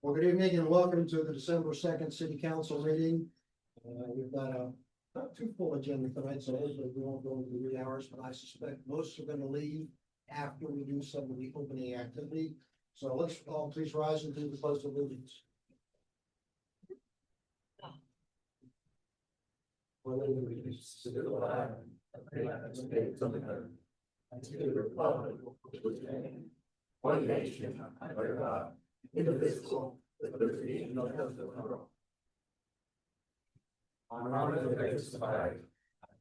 Well, good evening and welcome to the December 2nd City Council meeting. We've got a not too full agenda tonight, so hopefully we won't go into 3 hours, but I suspect most are going to leave after we do some of the opening activity. So let's all please rise and do the pledge of allegiance. Allegiance to the flag of the United States of America, and to the republic for which it stands, one nation under God, indivisible, with liberty and justice for all. On honor of the flag,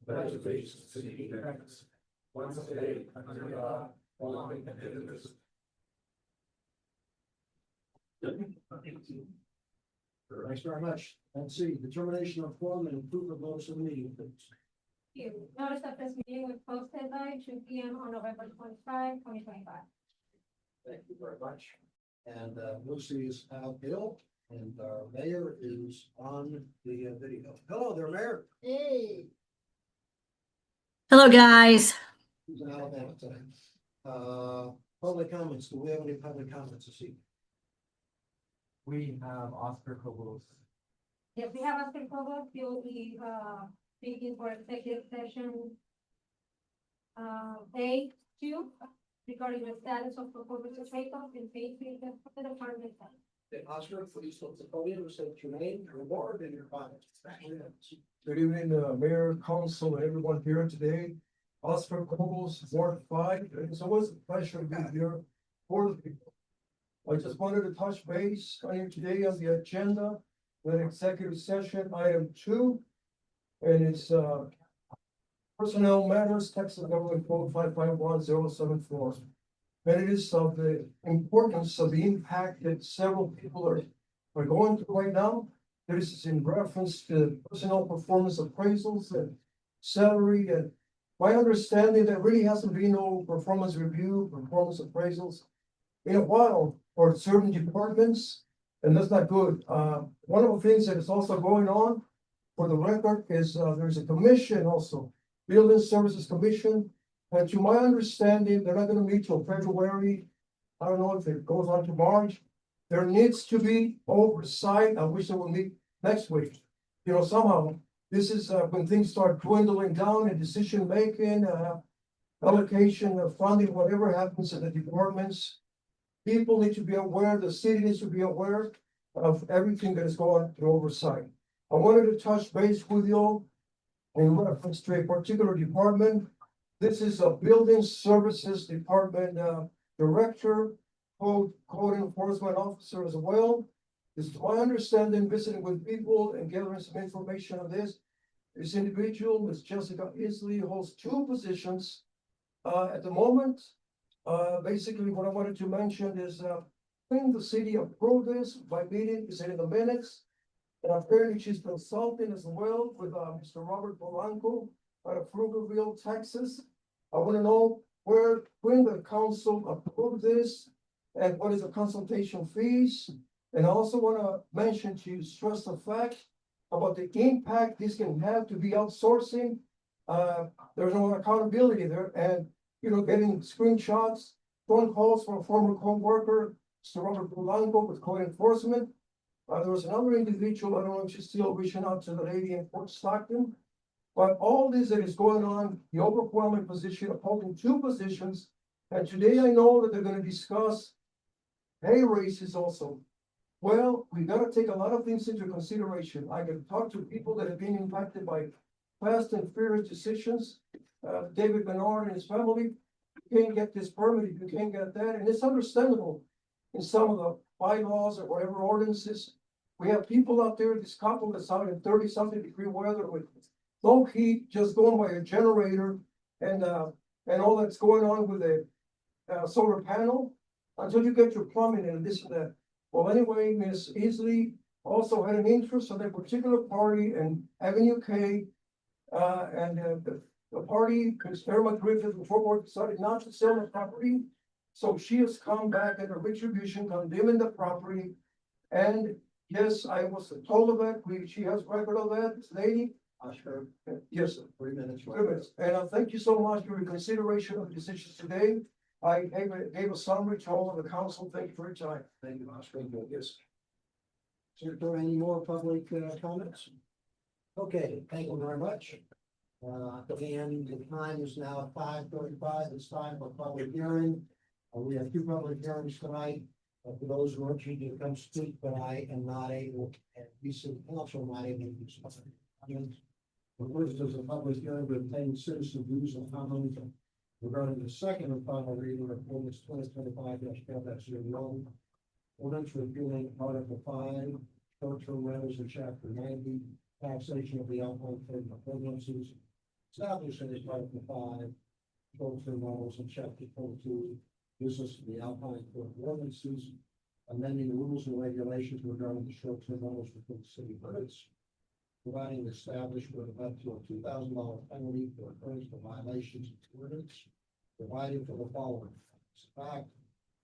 pledge allegiance to the United States, one state under God, one indivisible. Thanks very much. And C, determination of form and approval of notice of meeting. Notice that this meeting was posted by 2 p.m. on November 25, 2025. Thank you very much. And Lucy is out ill and our mayor is on the video. Hello there, Mayor. Hey. Hello, guys. Who's in Alabama today? Public comments. Do we have any public comments this evening? We have Oscar Cobos. Yes, we have Oscar Cobos. He will be speaking for executive session A2 regarding the status of proposed takeoff in phase 3 of the department. Oscar, please hold the podium, state your name, your ward, and your comments. Good evening, Mayor, Council, and everyone here today. Oscar Cobos, Ward 5. It's always a pleasure to be here for the people. I just wanted to touch base today on the agenda, the executive session, item 2. And it's personnel matters, Texas Government Code 551074. And it is of the importance of the impact that several people are going through right now. This is in reference to personnel performance appraisals and salary, and my understanding that really hasn't been no performance review, performance appraisals in a while for certain departments, and that's not good. One of the things that is also going on for the record is there's a commission also, Building Services Commission, and to my understanding, they're not gonna meet till February. I don't know if it goes on to March. There needs to be oversight. I wish they would meet next week. You know, somehow, this is when things start dwindling down in decision making, allocation of funding, whatever happens in the departments. People need to be aware, the city needs to be aware of everything that is going through oversight. I wanted to touch base with you in reference to a particular department. This is a Building Services Department Director, Code Enforcement Officer as well. This is my understanding, visiting with people and gathering some information on this. This individual, Ms. Jessica Isley, holds 2 positions at the moment. Basically, what I wanted to mention is when the city approved this by meeting, is in the minutes. And apparently she's consulting as well with Mr. Robert Polanco out of Pflugerville, Texas. I want to know when the council approved this and what is the consultation fees. And I also want to mention to stress the fact about the impact this can have to be outsourcing. There's no accountability there, and you know, getting screenshots, phone calls from a former co-worker, Mr. Robert Polanco with code enforcement. There was another individual, I don't know if she's still reaching out to the lady in Fort Stockton. But all this that is going on, the overwhelming position of holding 2 positions. And today I know that they're going to discuss pay raises also. Well, we got to take a lot of things into consideration. I can talk to people that have been impacted by fast and furious decisions. David Bernard and his family, you can't get this permit, you can't get that. And it's understandable in some of the bylaws or whatever ordinances. We have people out there, this couple that's out in 30-something degree weather with no heat, just going by a generator and all that's going on with a solar panel until you get your plumbing and this and that. Well, anyway, Ms. Easley also had an interest on that particular party and Avenue K. And the party, Ms. Irma Griffith, before board decided not to sell the property. So she has come back at a retribution, condemning the property. And yes, I was told of it. She has record of that, this lady. Oscar, Yes, sir. 3 minutes. 3 minutes. And thank you so much for your consideration of the decisions today. I gave a summary to all of the council. Thank you for your time. Thank you, Oscar. Yes. Is there any more public comments? Okay, thank you very much. And the time is now 5:35. It's time for public hearing. We have two public hearings tonight. For those who are interested to come speak, but I am not able, and we city council not able to do something. The first is a public hearing to obtain citizen views and comments regarding the second and final reading of ordinance 2025-12-01. Ordinance repealing Article 5, short-term rentals in Chapter 90, taxation of the alcohol trade ordinances. Establishing as Article 5, short-term rentals in Chapter 42, business of the Alpine Code ordinances, amending rules and regulations regarding the short-term rentals within city limits, providing the establishment of up to a $2,000 penalty for occurrence of violations of the ordinance, providing for the following: fact,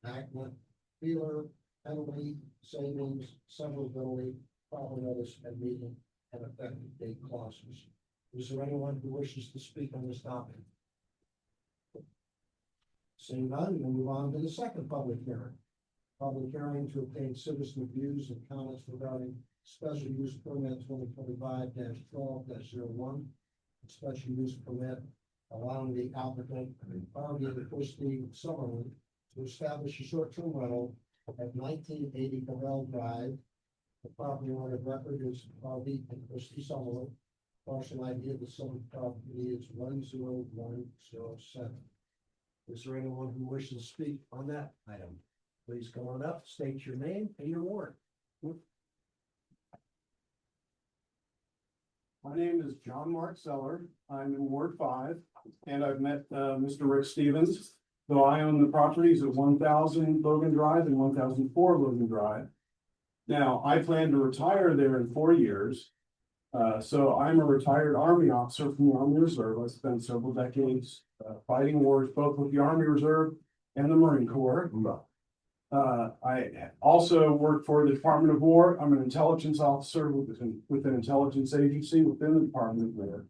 enactment, feeler, penalty, savings, severability, proper notice, and meeting and effective date clauses. Is there anyone who wishes to speak on this topic? Seeing none, we'll move on to the second public hearing. Public hearing to obtain citizen views and comments regarding special use permit 2025-12-01. Special use permit allowing the applicant, Harvey Christie Summerlin, to establish a short-term rental at 1980 Corral Drive. The property owner of record is Harvey and Christie Summerlin. Parcel ID of the subject property is 10107. Is there anyone who wishes to speak on that item? Please come on up, state your name and your ward. My name is John Mark Zeller. I'm in Ward 5, and I've met Mr. Rick Stevens. So I own the properties at 1000 Logan Drive and 1004 Logan Drive. Now, I plan to retire there in 4 years. So I'm a retired Army officer from the Army Reserve. I spent several decades fighting wars, both with the Army Reserve and the Marine Corps. I also work for the Department of War. I'm an intelligence officer with an intelligence agency within the Department of War.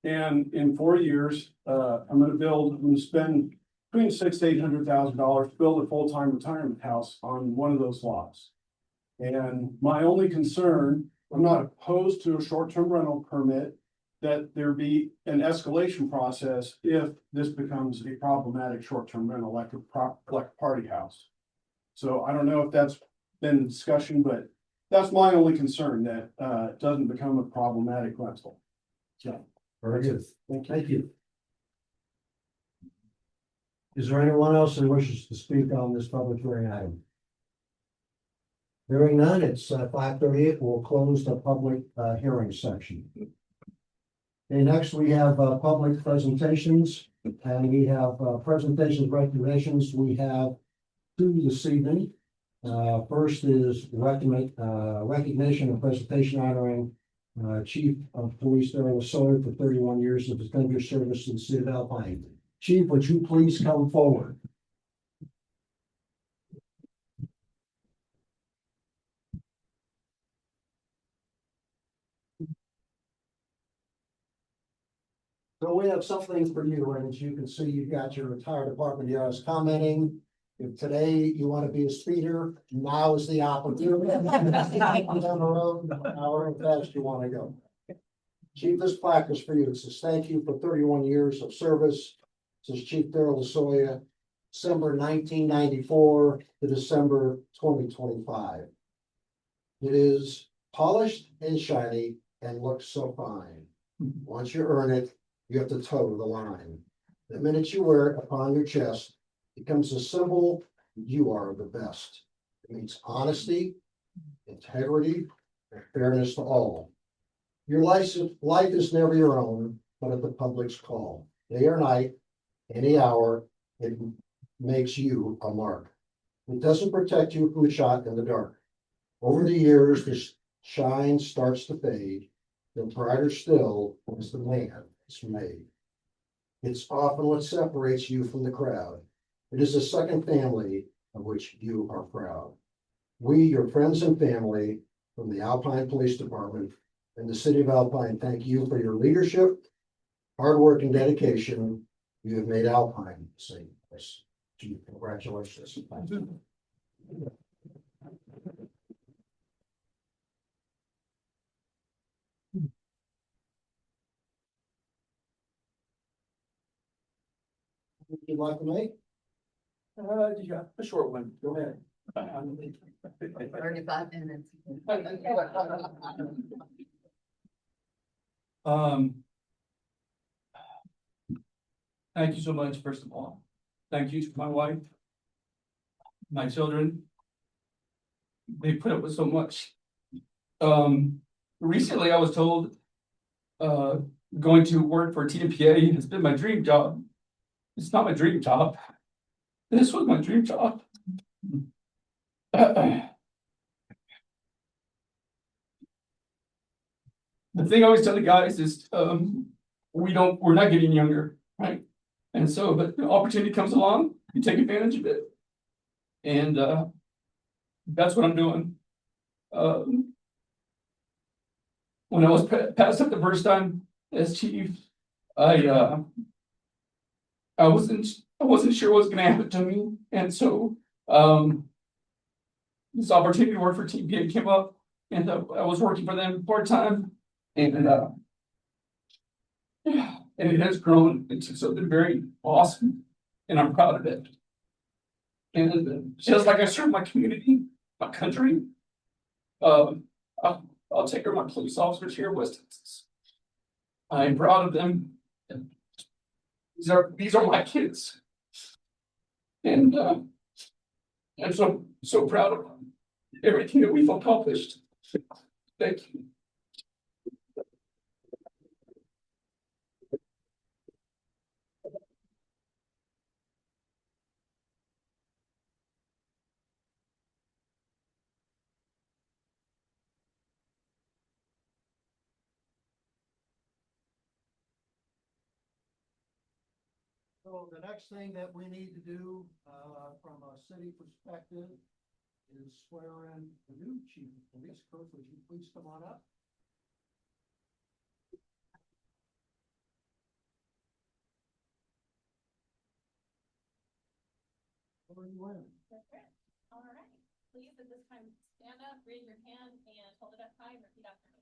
And in 4 years, I'm going to spend between $600,000 to $800,000 to build a full-time retirement house on one of those lots. And my only concern, I'm not opposed to a short-term rental permit, that there be an escalation process if this becomes a problematic short-term rental, like a party house. So I don't know if that's been a discussion, but that's my only concern, that it doesn't become a problematic rental. So, very good. Thank you. Is there anyone else who wishes to speak on this public hearing item? Hearing none, it's 5:38. We'll close the public hearing section. Okay, next we have public presentations, and we have presentations recognitions. We have two this evening. First is recognition and presentation honoring Chief of Police Darrell Sawyer for 31 years of distinguished service in the city of Alpine. Chief, would you please come forward? So we have something for you, and as you can see, you've got your entire department here. I was commenting, if today you want to be a speeder, now is the opportunity. Down the road, however fast you want to go. Chief, this plaque is for you. It says, thank you for 31 years of service. It says Chief Darrell Lasoya, December 1994 to December 2025. It is polished and shiny and looks so fine. Once you earn it, you have to toe the line. The minute you wear it upon your chest, it becomes a symbol you are the best. It means honesty, integrity, and fairness to all. Your life is never your own, but at the public's call. Day or night, any hour, it makes you a mark. It doesn't protect you from a shot in the dark. Over the years, the shine starts to fade, then brighter still is the man it's made. It's often what separates you from the crowd. It is a second family of which you are proud. We, your friends and family from the Alpine Police Department and the city of Alpine, thank you for your leadership, hard work, and dedication. You have made Alpine safe. office. Gee, congratulations. Would you like to make? Yeah, a short one. Go ahead. 35 minutes. Um. Thank you so much, first of all. Thank you to my wife. My children. They put up with so much. Recently I was told. Going to work for TMPA has been my dream job. It's not my dream job. This was my dream job. The thing I always tell the guys is, we're not getting younger, right? And so, but the opportunity comes along, you take advantage of it. And, that's what I'm doing. When I was passed up the first time as chief, I wasn't sure what was gonna happen to me, and so, this opportunity to work for TPA came up, and I was working for them part-time, and yeah, and it has grown into something very awesome, and I'm proud of it. And just like I serve my community, my country, I'll take care of my police officers here in West Texas. I'm proud of them. These are my kids. And I'm so proud of everything that we've accomplished. Thank you. So the next thing that we need to do, from a city perspective is swear in the new chief of police. Kirk, would you please come on up? Where are you wearing? That's right. All right. Please at this time, stand up, raise your hand and hold it up high and repeat after me.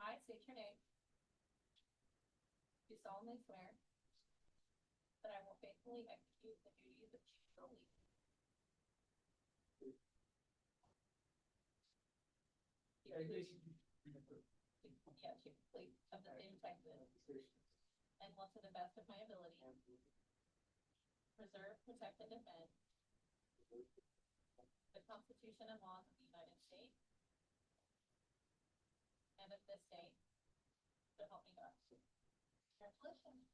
I state your name. Do solemnly swear that I will faithfully execute the duties of chief of police. Yeah, chief of police of the state of Texas. And will to the best of my ability preserve, protect, and defend the Constitution and laws of the United States and of this state. So help me God. Congratulations.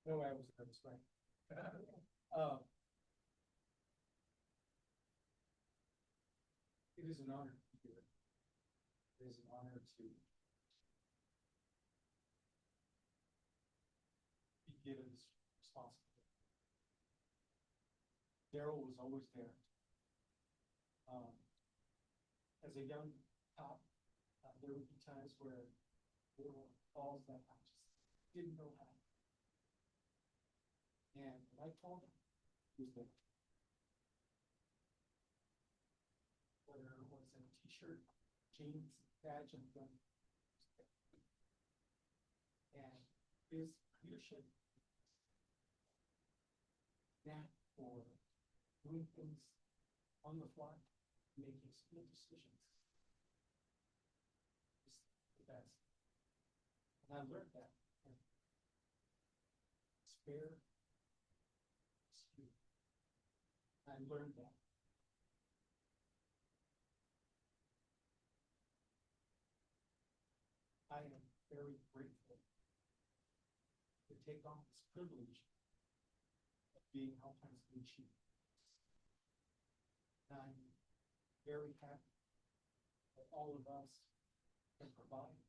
No way I was nervous, right? It is an honor to be here. It is an honor to be given this responsibility. Daryl was always there. As a young cop, there would be times where there were calls that I just didn't know how. And what I told him was that whether it was in a t-shirt, jeans, badge, and gun. And his leadership, that for doing things on the fly, making split decisions, is the best. And I learned that. Spare. I learned that. I am very grateful to take on this privilege of being Alpine's new chief. And I'm very happy that all of us can provide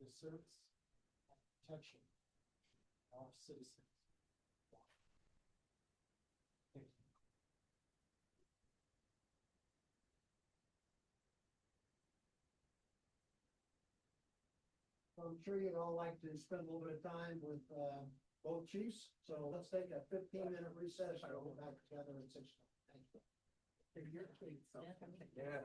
the service and protection our citizens. Thank you. I'm sure you'd all like to spend a little bit of time with both chiefs, so let's take a 15-minute recess and we'll be back together at 6. Thank you. Yeah.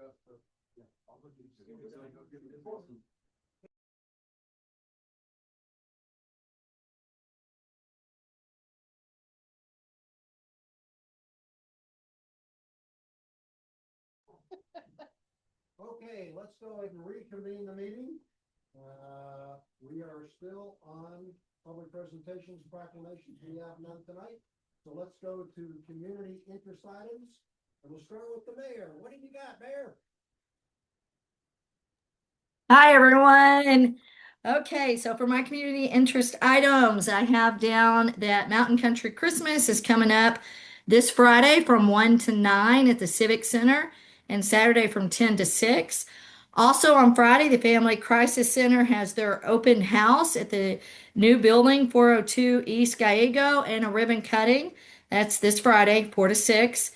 Okay, let's go ahead and reconvene the meeting. We are still on public presentations, proclamations. We have none tonight. So let's go to community interest items. And we'll start with the mayor. What do you got, Mayor? Hi, everyone. Okay, so for my community interest items, I have down that Mountain Country Christmas is coming up this Friday from 1 to 9 at the Civic Center and Saturday from 10 to 6. Also on Friday, the Family Crisis Center has their open house at the new building, 402 East Gallego, and a ribbon cutting. That's this Friday, 4 to 6.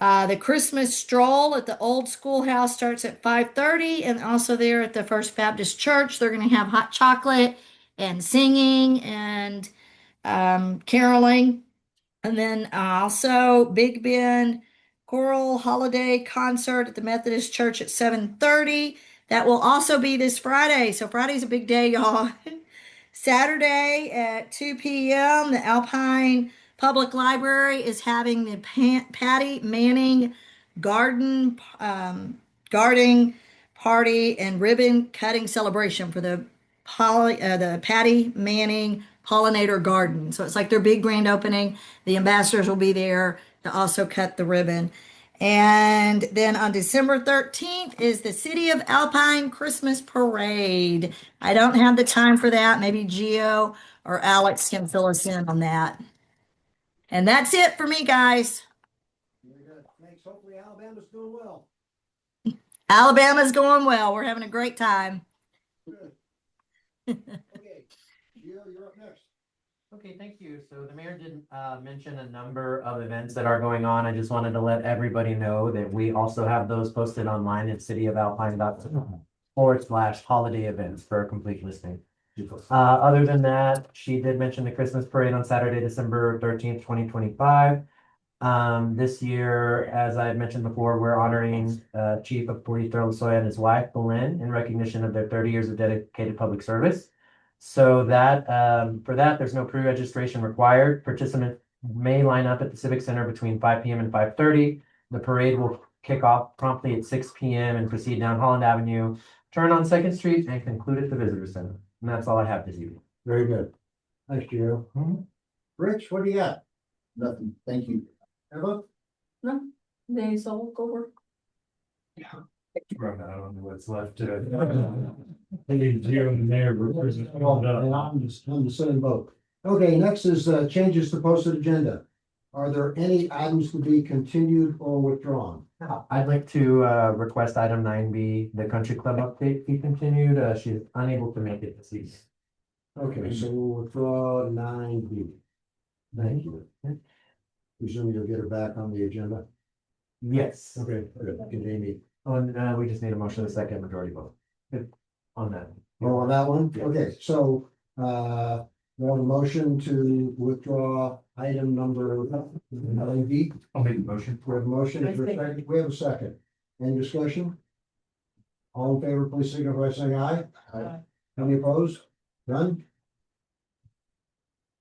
The Christmas stroll at the old schoolhouse starts at 5:30, and also there at the First Baptist Church, they're going to have hot chocolate and singing and caroling. And then also Big Ben Choral Holiday Concert at the Methodist Church at 7:30. That will also be this Friday. So Friday's a big day, y'all. Saturday at 2 p.m., the Alpine Public Library is having the Patty Manning gardening party and ribbon cutting celebration for the Patty Manning Pollinator Garden. So it's like their big grand opening. The ambassadors will be there to also cut the ribbon. And then on December 13th is the City of Alpine Christmas Parade. I don't have the time for that. Maybe Gio or Alex can fill us in on that. And that's it for me, guys. Very good. Thanks. Hopefully Alabama's doing well. Alabama's going well. We're having a great time. Good. Okay, Gio, you're up next. Okay, thank you. So the mayor did mention a number of events that are going on. I just wanted to let everybody know that we also have those posted online at cityofalpine.com/holiday events for a complete listing. Other than that, she did mention the Christmas parade on Saturday, December 13th, 2025. This year, as I had mentioned before, we're honoring Chief of Police Darrell Lozoya and his wife, Belen, in recognition of their 30 years of dedicated public service. So that for that, there's no pre-registration required. Participants may line up at the Civic Center between 5 p.m. and 5:30. The parade will kick off promptly at 6 p.m. and proceed down Holland Avenue, turn on 2nd Street, and conclude at the Visitor Center. And that's all I have this evening. Very good. Thanks, Gio. Rich, what do you got? Nothing, thank you. Emma? Days all over. Run out on what's left. I need you and the mayor. And I'm the same boat. Okay, next is changes to posted agenda. Are there any items to be continued or withdrawn? I'd like to request item 9B, the country club update be continued. She's unable to make it this evening. Okay, so we'll withdraw 9B. Thank you. Presume you'll get her back on the agenda. Yes. Okay, good, Amy. On, we just need a motion, a second majority vote. Good. On that. Oh, on that one? Yeah. Okay, so, we have a motion to withdraw item number 9B. I'll make the motion. We have a motion, is there a second? We have a second. Any discussion? All in favor, please signify by saying aye. Aye. Any opposed? None?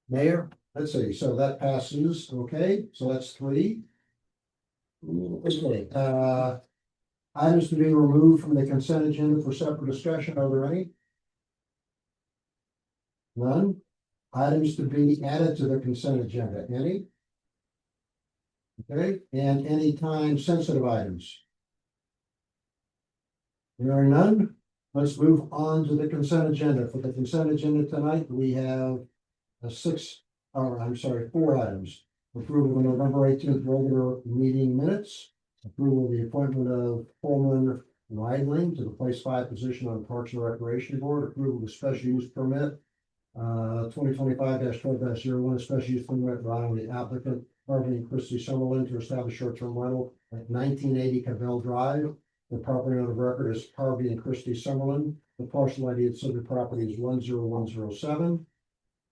Mayor, let's see, so that passes, okay, so that's 3. Okay, items to be removed from the consent agenda for separate discussion, are there any? None? Items to be added to the consent agenda, any? Okay, and any time sensitive items? There are none. Let's move on to the consent agenda. For the consent agenda tonight, we have 4 items. Approval of November 18th regular meeting minutes. Approval of the appointment of Coleman Weidling to the place 5 position on Parks and Recreation Board. Approval of the special use permit. 2025-12-01, special use permit allowing the applicant Harvey and Christy Summerlin to establish short-term rental at 1980 Cavell Drive. The property owner of record is Harvey and Christy Summerlin. The parcel ID of subject property is 10107.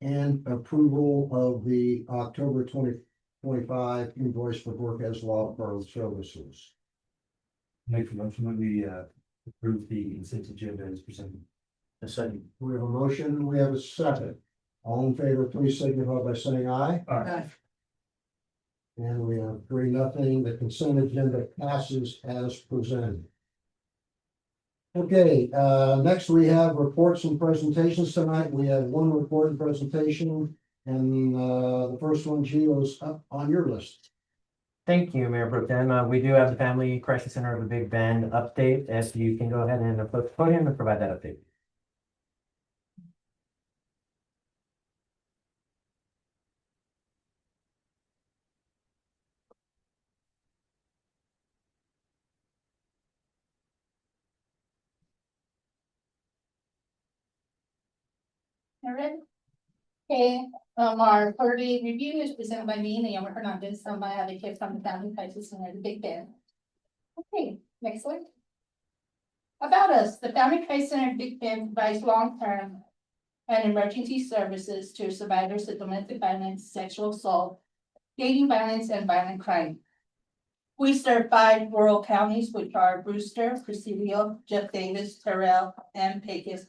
And approval of the October 2025 invoice for Borges Law Firm Services. Make a motion that we approve the consent agenda as presented. A second. We have a motion, we have a second. All in favor, please signify by saying aye. Aye. And we have 3-0. The consent agenda passes as presented. Okay, next we have reports and presentations tonight. We have one report and presentation. And the first one, Gio, is up on your list. Thank you, Mayor Pro Tem. We do have the Family Crisis Center of the Big Bend update. If you can go ahead and approach the podium and provide that update. Alright. Okay, our quarterly review is presented by me, Naomi Hernandez, I'm my advocate from the Family Crisis Center, the Big Bend. Okay, next slide. About us, the Family Crisis Center Big Bend provides long-term and emergency services to survivors of domestic violence, sexual assault, dating violence, and violent crime. We serve 5 rural counties, which are Brewster, Presidio, Jeff Davis, Terrell, and Pecos,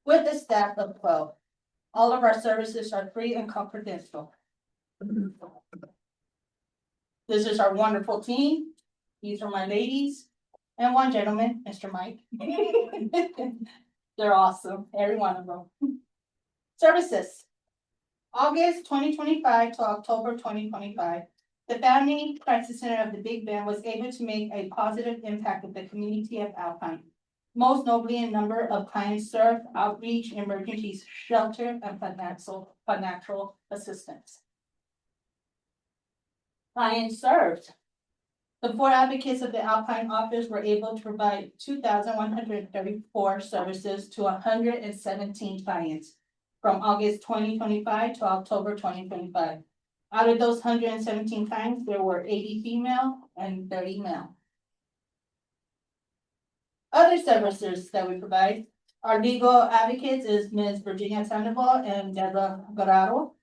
with a staff of 12. All of our services are free and confidential. This is our wonderful team. These are my ladies and one gentleman, Mr. Mike. They're awesome, every one of them. Services. August 2025 to October 2025. The Family Crisis Center of the Big Bend was able to make a positive impact of the community of Alpine. Most notably in number of clients served, outreach, emergency shelter, and financial assistance. Clients served. The 4 advocates of the Alpine office were able to provide 2,134 services to 117 clients from August 2025 to October 2025. Out of those 117 clients, there were 80 female and 30 male. Other services that we provide, our legal advocates is Ms. Virginia Sandoval and Deborah Guerrero.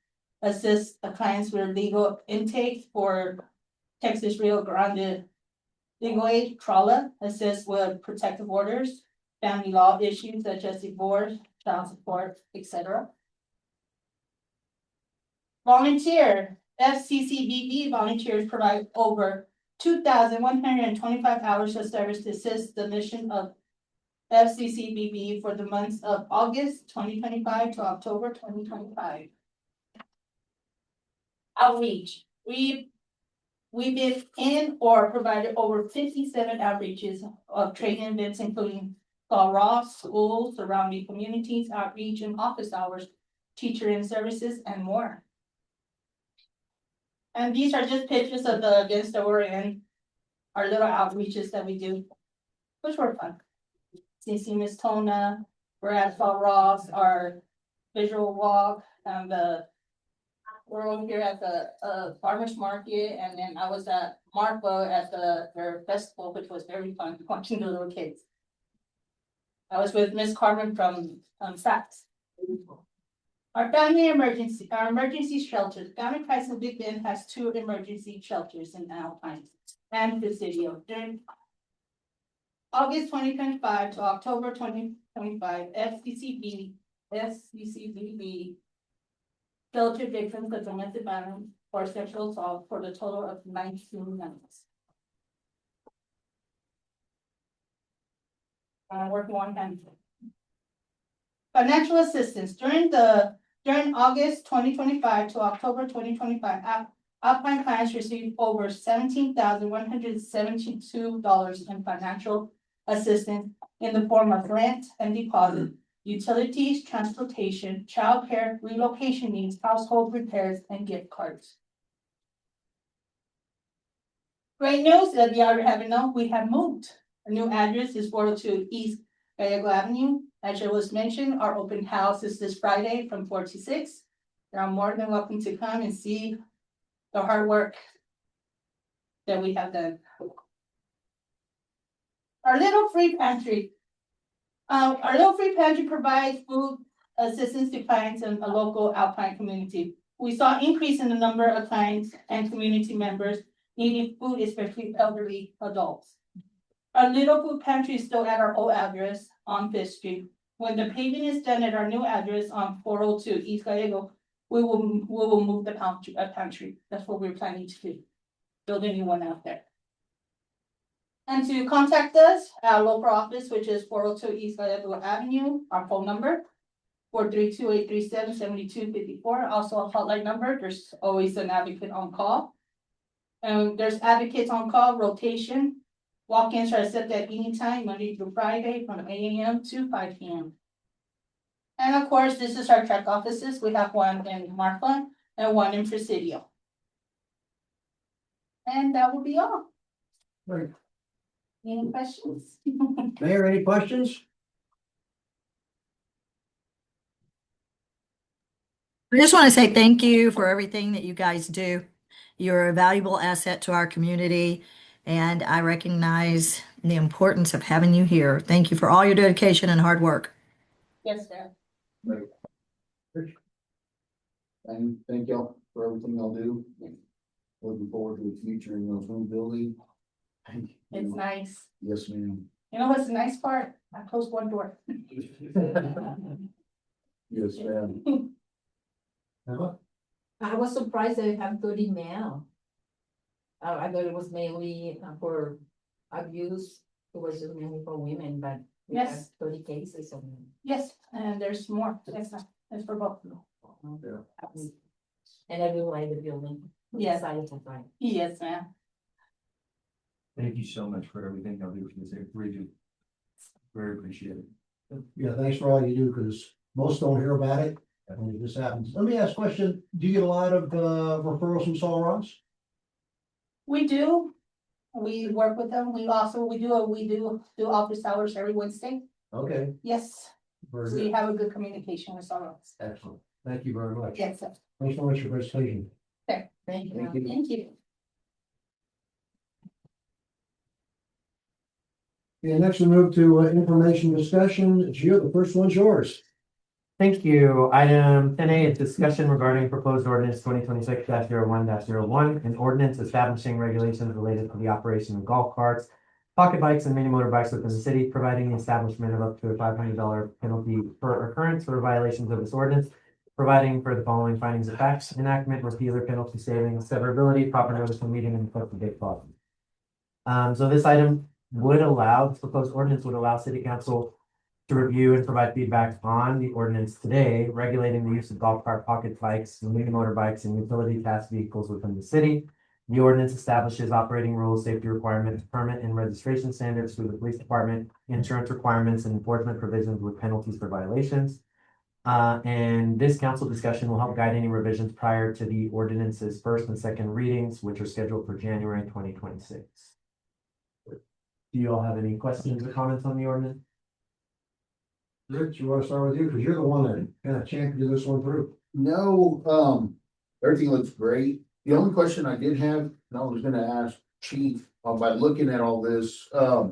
Assist the clients with legal intake for Texas Rio Grande Legal Aid, TRALA, assist with protective orders, family law issues such as divorce, child support, etc. Volunteer, FCCBB volunteers provide over 2,125 hours of service to assist the mission of FCCBB for the months of August 2025 to October 2025. Outreach, we've been in or provided over 57 outreaches of training events, including Ross, schools, surrounding communities, outreach and office hours, teacher and services, and more. And these are just pictures of the events that we're in, our little outreaches that we do, which were fun. CC Miss Tona, we're at Fall Ross, our visual walk, and we're over here at the farmer's market, and then I was at Marfa at their festival, which was very fun watching the little kids. I was with Miss Carmen from Saks. Our emergency shelters. Family Crisis Big Bend has 2 emergency shelters in Alpine and Presidio. During August 2025 to October 2025, FCCBB shelter victims of domestic violence or sexual assault for the total of 19 nights. Work one hand. Financial assistance during August 2025 to October 2025, Alpine clients received over $17,172 in financial assistance in the form of rent and deposit, utilities, transportation, childcare, relocation needs, household repairs, and gift cards. Great news that you already have know, we have moved. Our new address is 402 East Gallego Avenue. As it was mentioned, our open house is this Friday from 4 to 6. You're more than welcome to come and see the hard work that we have done. Our little free pantry. Our little free pantry provides food assistance to clients in a local Alpine community. We saw an increase in the number of clients and community members needing food, especially elderly adults. Our little food pantry is still at our old address on Fifth Street. When the paving is done at our new address on 402 East Gallego, we will move the pantry. That's what we're planning to do. Build a new one out there. And to contact us, our local office, which is 402 East Gallego Avenue, our phone number. 432-837-7254, also a hotline number, there's always an advocate on call. And there's advocates on call, rotation. Walk-ins are set at any time, Monday through Friday, from 8 AM to 5 PM. And of course, this is our track offices, we have one in Markland and one in Presidio. And that will be all. Right. Any questions? Mayor, any questions? I just want to say thank you for everything that you guys do. You're a valuable asset to our community, and I recognize the importance of having you here. Thank you for all your dedication and hard work. Yes, sir. And thank y'all for everything y'all do. Looking forward to the future in those new building. It's nice. Yes, ma'am. You know what's the nice part? I closed one door. Yes, ma'am. I was surprised they have 30 male. I thought it was mainly for abuse. It was just mainly for women, but we have Yes. 30 cases of men. Yes, and there's more. It's for both. And I really like the building. Yes. Decided to find. Yes, ma'am. Thank you so much for everything y'all do for this area. We do. Very appreciate it. Yeah, thanks for all you do, because most don't hear about it, and it just happens. Let me ask a question, do you get a lot of referrals from Sol Ross? We do. We work with them. We do office hours every Wednesday. Okay, Yes, very we good, have a good communication with all of us. excellent, thank you very much. Yes, sir. Thanks so much for your presentation. There. Thank you. Thank you. Thank you. Okay, next we move to information discussion. Gio, the first one's yours. Thank you. Item 10A is discussion regarding proposed ordinance 2026-01-01, an ordinance establishing regulations related to the operation of golf carts, pocket bikes, and mini motorbikes within the city, providing the establishment of up to a $500 penalty per occurrence for violations of this ordinance, providing for the following findings of facts, enactment, repealer, penalty savings, severability, proper notice of meeting, and effective date clause. So this item would allow, this proposed ordinance would allow city council to review and provide feedback on the ordinance today, regulating the use of golf cart, pocket bikes, mini motorbikes, and utility task vehicles within the city. The ordinance establishes operating rules, safety requirements, permit and registration standards through the police department, insurance requirements, and enforcement provisions with penalties for violations. And this council discussion will help guide any revisions prior to the ordinance's first and second readings, which are scheduled for January 2026. Do you all have any questions or comments on the ordinance? Rich, you want to start with you, because you're the one that kind of championed this one through. No, everything looks great. The only question I did have, and I was gonna ask Chief, by looking at all this, what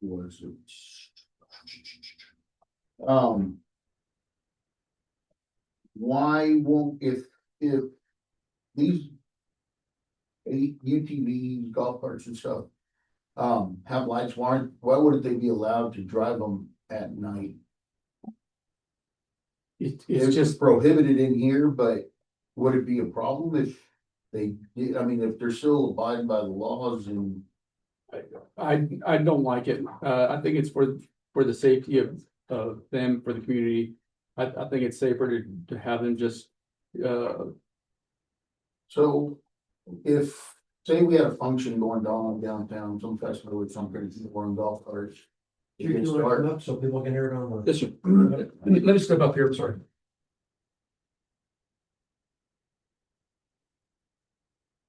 was it? Why won't, if these UTVs, golf carts and stuff, have lights, why wouldn't they be allowed to drive them at night? It's just prohibited in here, but would it be a problem if they, I mean, if they're still abiding by the laws and? I don't like it. I think it's for the safety of them, for the community. I think it's safer to have them just So if, say we had a function going on downtown, some festival or something, people on golf carts. You can look it up so people can hear it on the. Yes, sir. Let me step up here, I'm sorry.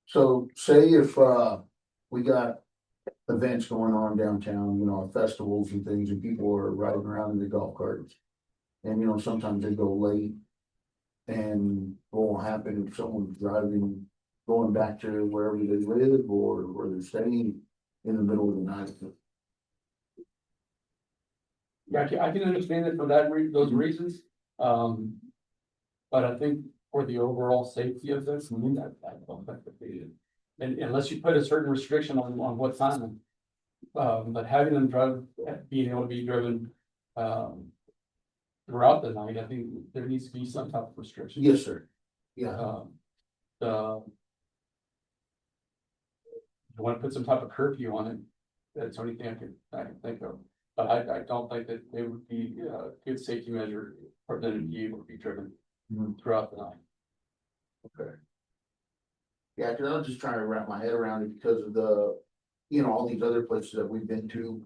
So say if we got events going on downtown, you know, festivals and things, and people are riding around in the golf carts. And you know, sometimes they go late. And what will happen if someone's driving, going back to wherever they live or where they're staying in the middle of the night? Yeah, I can understand it for those reasons. But I think for the overall safety of this, I don't think that they and unless you put a certain restriction on what time. But having them drive, being able to be driven, throughout the night, I think there needs to be some type of restriction. Yes, sir. Yeah, The. You wanna put some type of curfew on it, that's the only thing I can think of. But I don't think that it would be a good safety measure for them to be able to be driven throughout the night. okay. Yeah, cause I was just trying to wrap my head around it because of the, you know, all these other places that we've been to.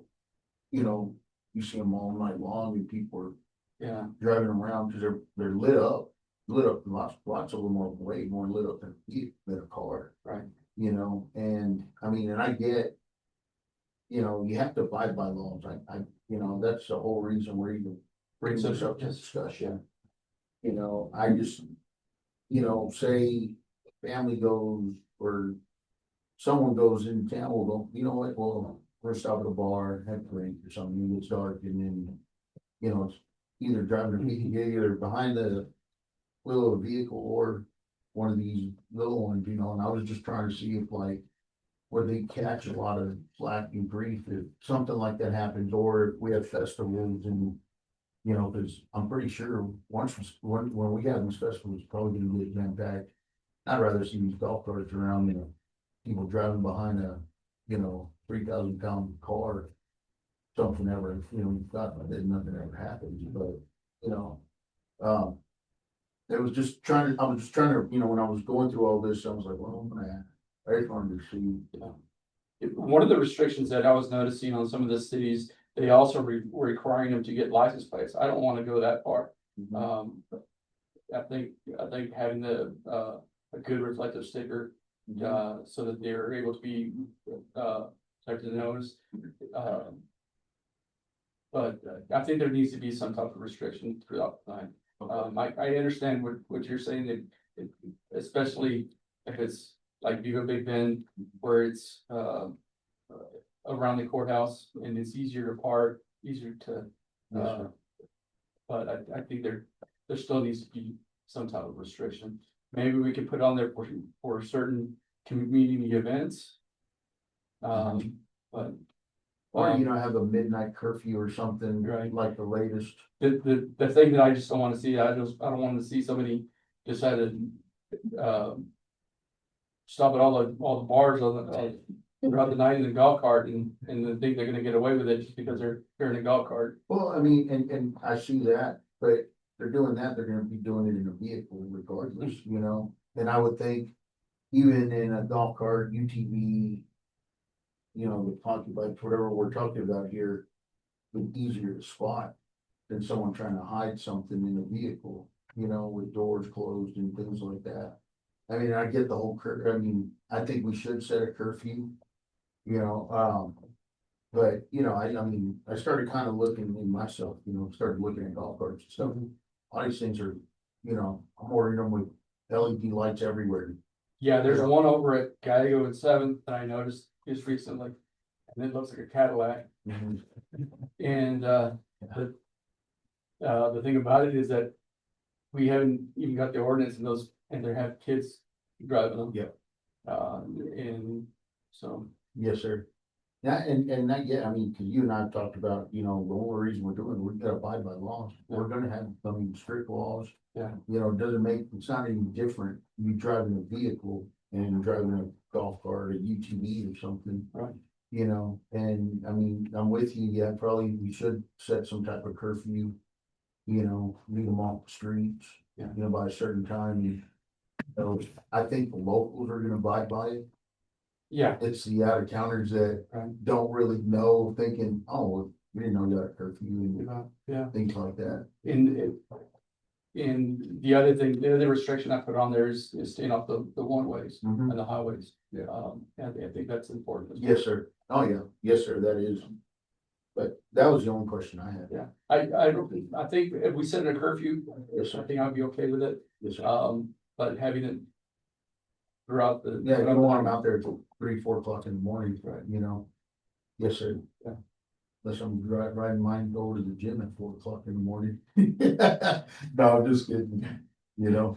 You know, you see them all night long and people are Yeah, driving around because they're lit up. Lots of them are way more lit up than a car. right. You know, and I mean, and I get. You know, you have to abide by laws. You know, that's the whole reason we're even bringing this up to discussion. You know, I just, you know, say family goes or someone goes in town, well, you know what, well, we're stopping at a bar, have a drink or something, it's dark and then, you know, it's either driving a vehicle, either behind the wheel of a vehicle or one of these little ones, you know, and I was just trying to see if like, where they catch a lot of flack and grief if something like that happens, or if we have festivals and. You know, cause I'm pretty sure when we have these festivals, it's probably gonna get jam packed. I'd rather see these golf carts around, you know, people driving behind a, you know, 3,000-pound car. Something ever, you know, God forbid, nothing ever happens, but, you know, I was just trying to, you know, when I was going through all this, I was like, well, I just wanted to see. One of the restrictions that I was noticing on some of the cities, they also were requiring them to get license plates. I don't want to go that far. I think having a good reflective sticker, so that they're able to be, typed to notice. But I think there needs to be some type of restriction throughout the night. I understand what you're saying, that especially if it's like Viva Big Bend, where it's, around the courthouse and it's easier to park, easier to, but I think there still needs to be some type of restriction. Maybe we could put on there for certain community events. But. Or, you know, have a midnight curfew or something, Right. like the latest. The thing that I just don't wanna see, I don't wanna see somebody decide to, stop at all the bars throughout the night in a golf cart and then think they're gonna get away with it just because they're in a golf cart. Well, I mean, and I see that, but they're doing that, they're gonna be doing it in a vehicle regardless, you know? And I would think even in a golf cart, UTV, you know, the pocket bikes, whatever we're talking about here, would be easier to spot than someone trying to hide something in a vehicle, you know, with doors closed and things like that. I mean, I get the whole I think we should set a curfew, you know, but, you know, I mean, I started kind of looking in myself, you know, started looking at golf carts and stuff. All these things are, you know, I'm ordering them with LED lights everywhere. Yeah, there's one over at Gallego and 7th that I noticed just recently, and it looks like a Cadillac. And the thing about it is that we haven't even got the ordinance in those, and they have kids driving them. Yeah. And so. Yes, sir. Yeah, and that, yeah, I mean, cause you and I have talked about, you know, the only reason we're gotta abide by laws. We're gonna have, I mean, strict laws. Yeah. You know, it's not any different, you driving a vehicle and driving a golf cart, a UTV or something. Right. You know, and I mean, I'm with you, yeah, probably we should set some type of curfew. You know, leave them off the streets, Yeah. you know, by a certain time. So I think the locals are gonna abide by it. Yeah. It's the out of towners that Right. don't really know, thinking, oh, we didn't know you had a curfew and Yeah. things like that. And the other thing, the other restriction I put on there is staying off the one ways Mhm. and the highways. Yeah. And I think that's important. Yes, sir. Oh, yeah. Yes, sir, that is. But that was the only question I had. Yeah, I think if we set a curfew, Yes, I sir. think I'd be okay with it. Yes, sir. But having it throughout the. Yeah, you don't want them out there till 3, 4 o'clock in the morning, Right. you know? Yes, sir. Yeah. Unless I'm riding mine, go to the gym at 4 o'clock in the morning. No, I'm just kidding, you know?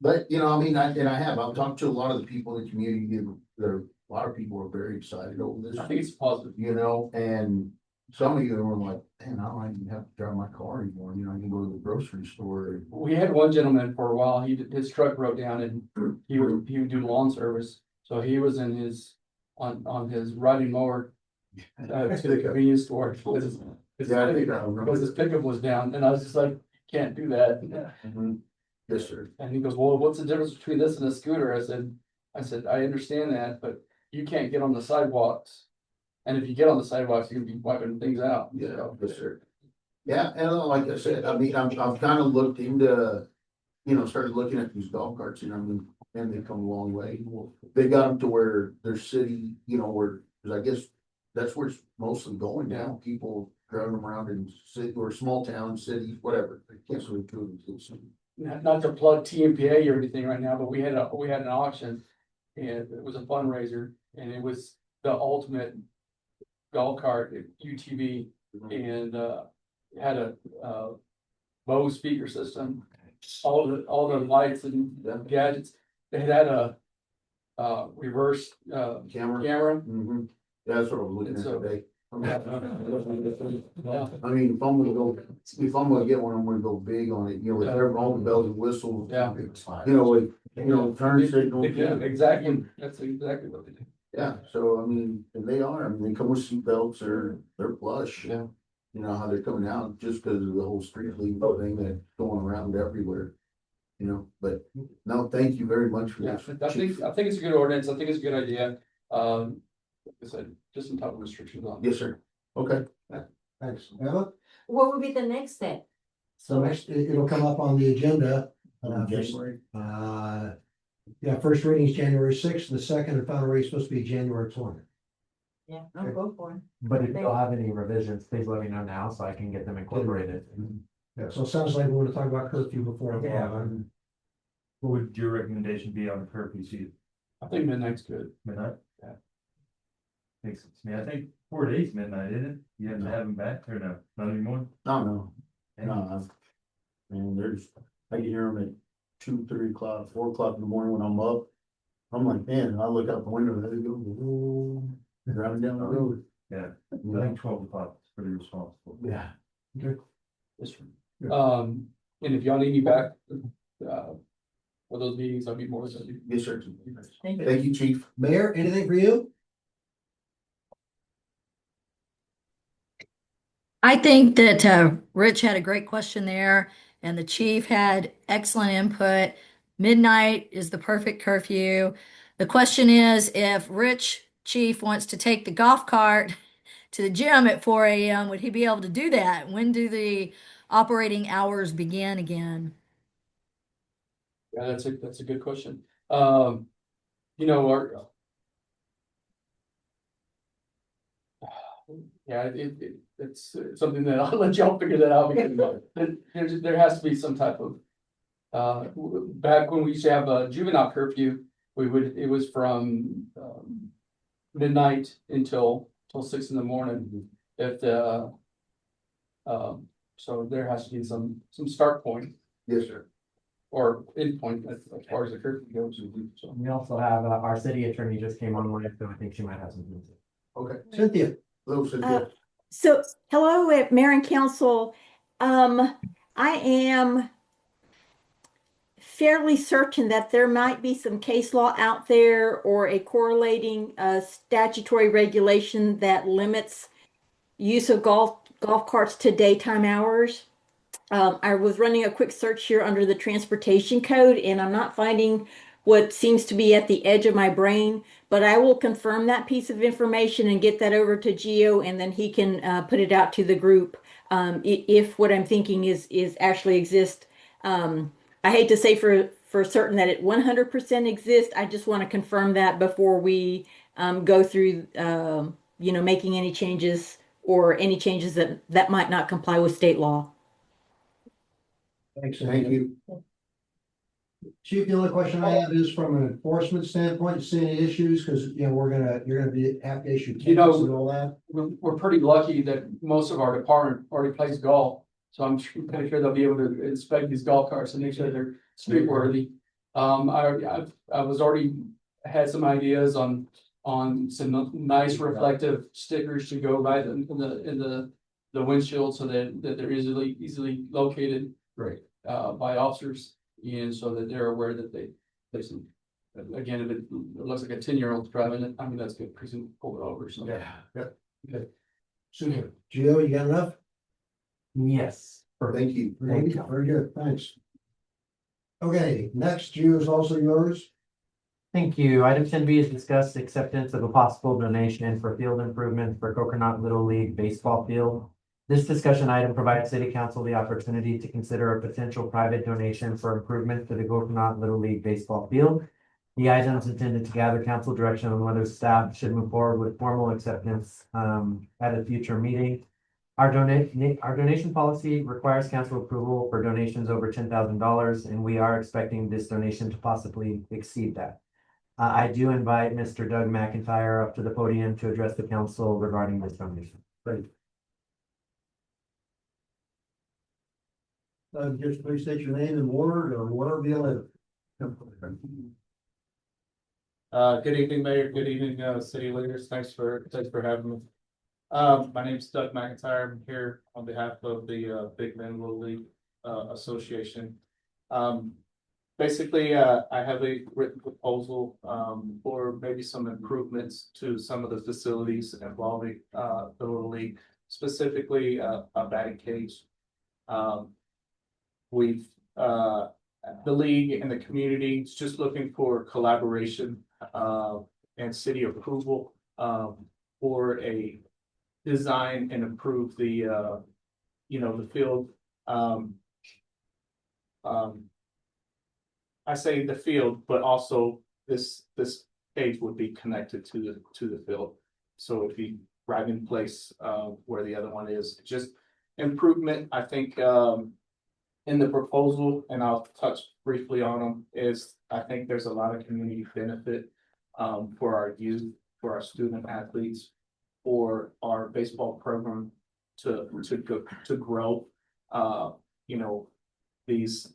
But, you know, I mean, I've talked to a lot of the people in the community, a lot of people are very excited over this. I think it's positive. You know, and some of you were like, man, I don't even have to drive my car anymore, you know, I can go to the grocery store. We had one gentleman for a while, his truck broke down and he would do lawn service. So he was in his, on his riding mower. To the convenience store, because Yeah, I think I remember. his pickup was down, and I was just like, can't do that. Mhm. Yes, sir. And he goes, well, what's the difference between this and a scooter? I said, I understand that, but you can't get on the sidewalks. And if you get on the sidewalks, you're gonna be wiping things out. Yeah, yes, sir. Yeah, and like I said, I mean, I've kind of looked into, you know, started looking at these golf carts, and I mean, and they've come a long way. They got them to where their city, you know, where, because I guess that's where it's mostly going now. People driving them around in city or small towns, cities, whatever. I can't really do it. Not to plug TMPA or anything right now, but we had an auction. And it was a fundraiser, and it was the ultimate golf cart at UTV, and had a Bose speaker system, all the lights and gadgets. They had a reverse camera. Mhm. Yeah, that's what I was looking And at so- today. Yeah. I mean, if I'm gonna get one, I'm gonna go big on it, you know, with all the bells and whistles. Yeah. You know, like, you know, turn signals. Yeah, exactly, that's exactly what they do. Yeah, so I mean, and they are, I mean, they come with seat belts, they're plush. Yeah. You know, how they're coming out just because of the whole street legal thing that's going around everywhere. You know, but no, thank you very much for Yeah, this. I think it's a good ordinance, I think it's a good idea, like I said, just some type of restrictions on it. Yes, sir. Okay. Thanks. Emma? What would be the next step? So next, it'll come up on the agenda. January. Yeah, first reading is January 6th, the second and final reading is supposed to be January 20th. Yeah, I'll go for it. But if you'll have any revisions, please let me know now so I can get them incorporated. Yeah, so it sounds like we want to talk about curfew before. What would your recommendation be on the curfew seat? I think midnight's good. Midnight? Yeah. Makes sense to me. I think 4 days midnight, isn't it? You have to have them back or no, not anymore? No, man, I can hear them at 2, 3 o'clock, 4 o'clock in the morning when I'm up. I'm like, man, I look out the window, there they go, driving down the road. Yeah, I Yeah. think 12 o'clock is pretty responsible. Yeah. Yes, sir. And if y'all need me back, for those meetings, I'll be more than happy. Yes, sir. Thank you. Thank you, chief. Mayor, anything for you? I think that Rich had a great question there, and the chief had excellent input. Midnight is the perfect curfew. The question is, if Rich Chief wants to take the golf cart to the gym at 4 a.m., would he be able to do that? When do the operating hours begin again? Yeah, that's a good question. You know, it's something that I'll let y'all figure that out because there has to be some type of, back when we used to have a juvenile curfew, it was from, midnight until 6 in the morning. If the, so there has to be some start point Yes, sir. or end point as far as the curfew goes. So. We also have, our city attorney just came online, so I think she might have some things. Okay. Cynthia? Hello, Cynthia. So, hello, Mayor and Council. I am fairly certain that there might be some case law out there or a correlating statutory regulation that limits use of golf carts to daytime hours. I was running a quick search here under the transportation code, and I'm not finding what seems to be at the edge of my brain, but I will confirm that piece of information and get that over to Gio, and then he can put it out to the group if what I'm thinking is actually exist. I hate to say for certain that it 100% exists. I just want to confirm that before we go through, making any changes or any changes that might not comply with state law. Thanks. Thank you. Chief, the only question I have is from an enforcement standpoint, you see any issues? Because, you're gonna have to issue You know, tickets and all that. We're pretty lucky that most of our department already plays golf. So I'm pretty sure they'll be able to inspect these golf carts and make sure they're street worthy. I was already had some ideas on some nice reflective stickers to go right in the windshield so that they're easily located. Great. By officers, and so that they're aware that there's some. Again, if it looks like a 10-year-old driving it, I mean, that's good, because you can pull it over, so. Okay. So, Gio, you got enough? Yes. Thank you. Thank you. Very good, thanks. Okay, next, Gio, is also yours. Thank you. Item 10B is discussed acceptance of a possible donation for field improvement for Coconut Little League baseball field. This discussion item provides City Council the opportunity to consider a potential private donation for improvement to the Coconut Little League baseball field. The item is intended to gather council direction on whether staff should move forward with formal acceptance at a future meeting. Our donation policy requires council approval for donations over $10,000, and we are expecting this donation to possibly exceed that. I do invite Mr. Doug McIntyre up to the podium to address the council regarding this donation. Great. Just please state your name and ward or wherever you live. Good evening, Mayor. Good evening, city leaders. Thanks for having me. My name is Doug McIntyre. I'm here on behalf of the Big Men Little League Association. Basically, I have a written proposal for maybe some improvements to some of the facilities involving the Little League, specifically a batting cage. We've the league and the community is just looking for collaboration and city approval for a design and improve the the field. I say the field, but also this cage would be connected to the field, so it'd be right in place where the other one is. Just improvement, I think. In the proposal, and I'll touch briefly on them, is I think there's a lot of community benefit for our youth, for our student athletes, for our baseball program to grow. These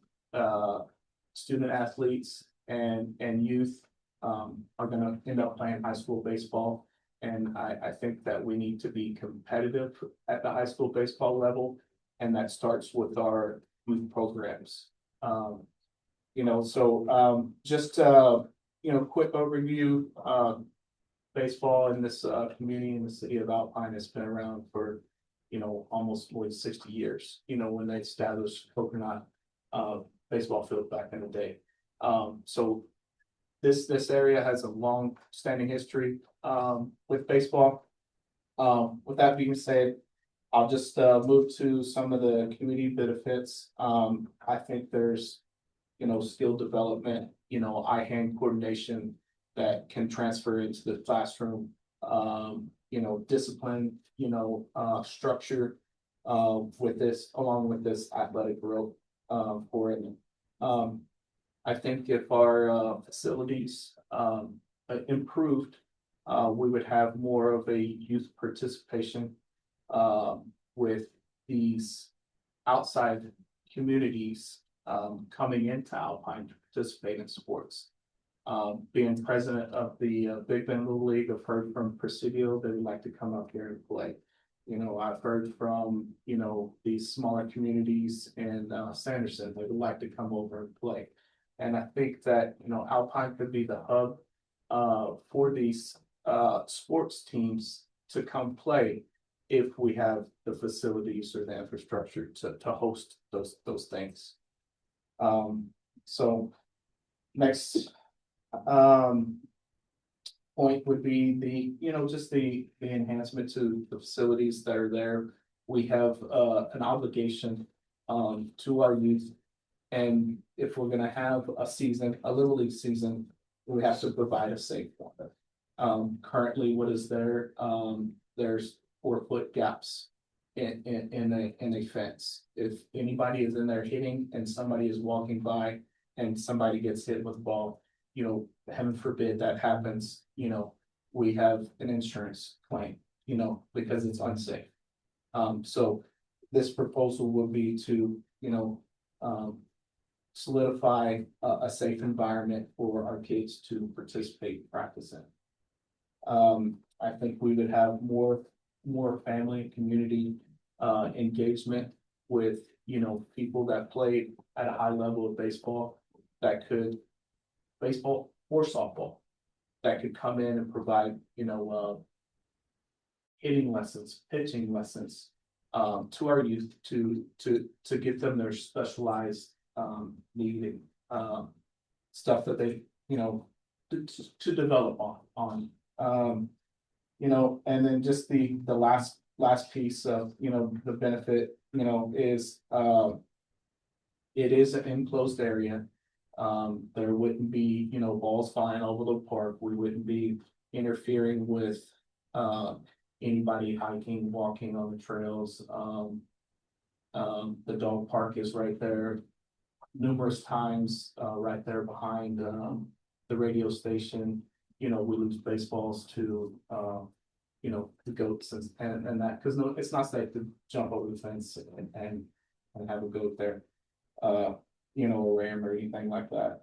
student athletes and youth are going to end up playing high school baseball, and I think that we need to be competitive at the high school baseball level, and that starts with our youth programs. Just quick overview. Baseball in this community in the city of Alpine has been around for almost more than 60 years. When they established Coconut baseball field back in the day. So this area has a long standing history with baseball. With that being said, I'll just move to some of the community benefits. I think there's, skill development, eye-hand coordination that can transfer into the classroom. Discipline, structure with this, along with this athletic growth for it. I think if our facilities improved, we would have more of a youth participation with these outside communities coming into Alpine to participate in sports. Being president of the Big Bend Little League, I've heard from Presidio that would like to come up here and play. I've heard from, these smaller communities in Sanderson, they would like to come over and play. And I think that, Alpine could be the hub for these sports teams to come play if we have the facilities or the infrastructure to host those things. So next point would be the enhancement to the facilities that are there. We have an obligation to our youth, and if we're going to have a Little League season, we have to provide a safe one. Currently, what is there? There's 4-foot gaps in a fence. If anybody is in there hitting and somebody is walking by and somebody gets hit with a ball, heaven forbid that happens, we have an insurance claim, because it's unsafe. So this proposal would be to, solidify a safe environment for our kids to participate, practice in. I think we would have more family and community engagement with, people that played at a high level of baseball baseball or softball, that could come in and provide, hitting lessons, pitching lessons, to our youth to give them their specialized, needing, stuff that they, to develop on. And then just the last piece of, the benefit, is, it is an enclosed area. There wouldn't be, balls flying all over the park. We wouldn't be interfering with, anybody hiking, walking on the trails. The dog park is right there numerous times, right there behind, the radio station. We lose baseballs to, the goats and that, because no, it's not safe to jump over the fence and have a goat there. A ram or anything like that.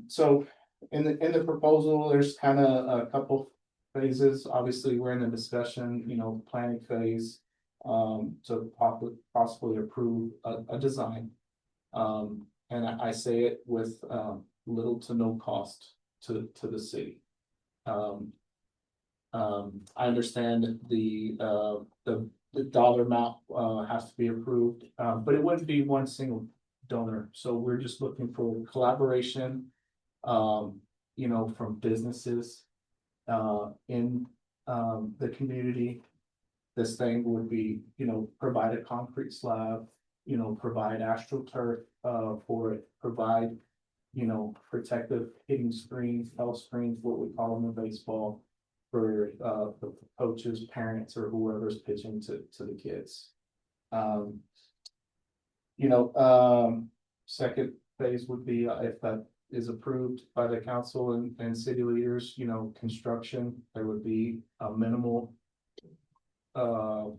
So in the proposal, there's kind of a couple phases. Obviously, we're in the discussion, planning phase, to possibly approve a design. And I say it with little to no cost to the city. I understand the dollar amount has to be approved, but it wouldn't be one single donor. So we're just looking for collaboration, from businesses in the community. This thing would be, provide a concrete slab, provide astroturf for it, provide, protective hitting screens, health screens, what we call them in baseball, for the coaches, parents, or whoever's pitching to the kids. Second phase would be, if that is approved by the council and city leaders, construction. There would be a minimal, I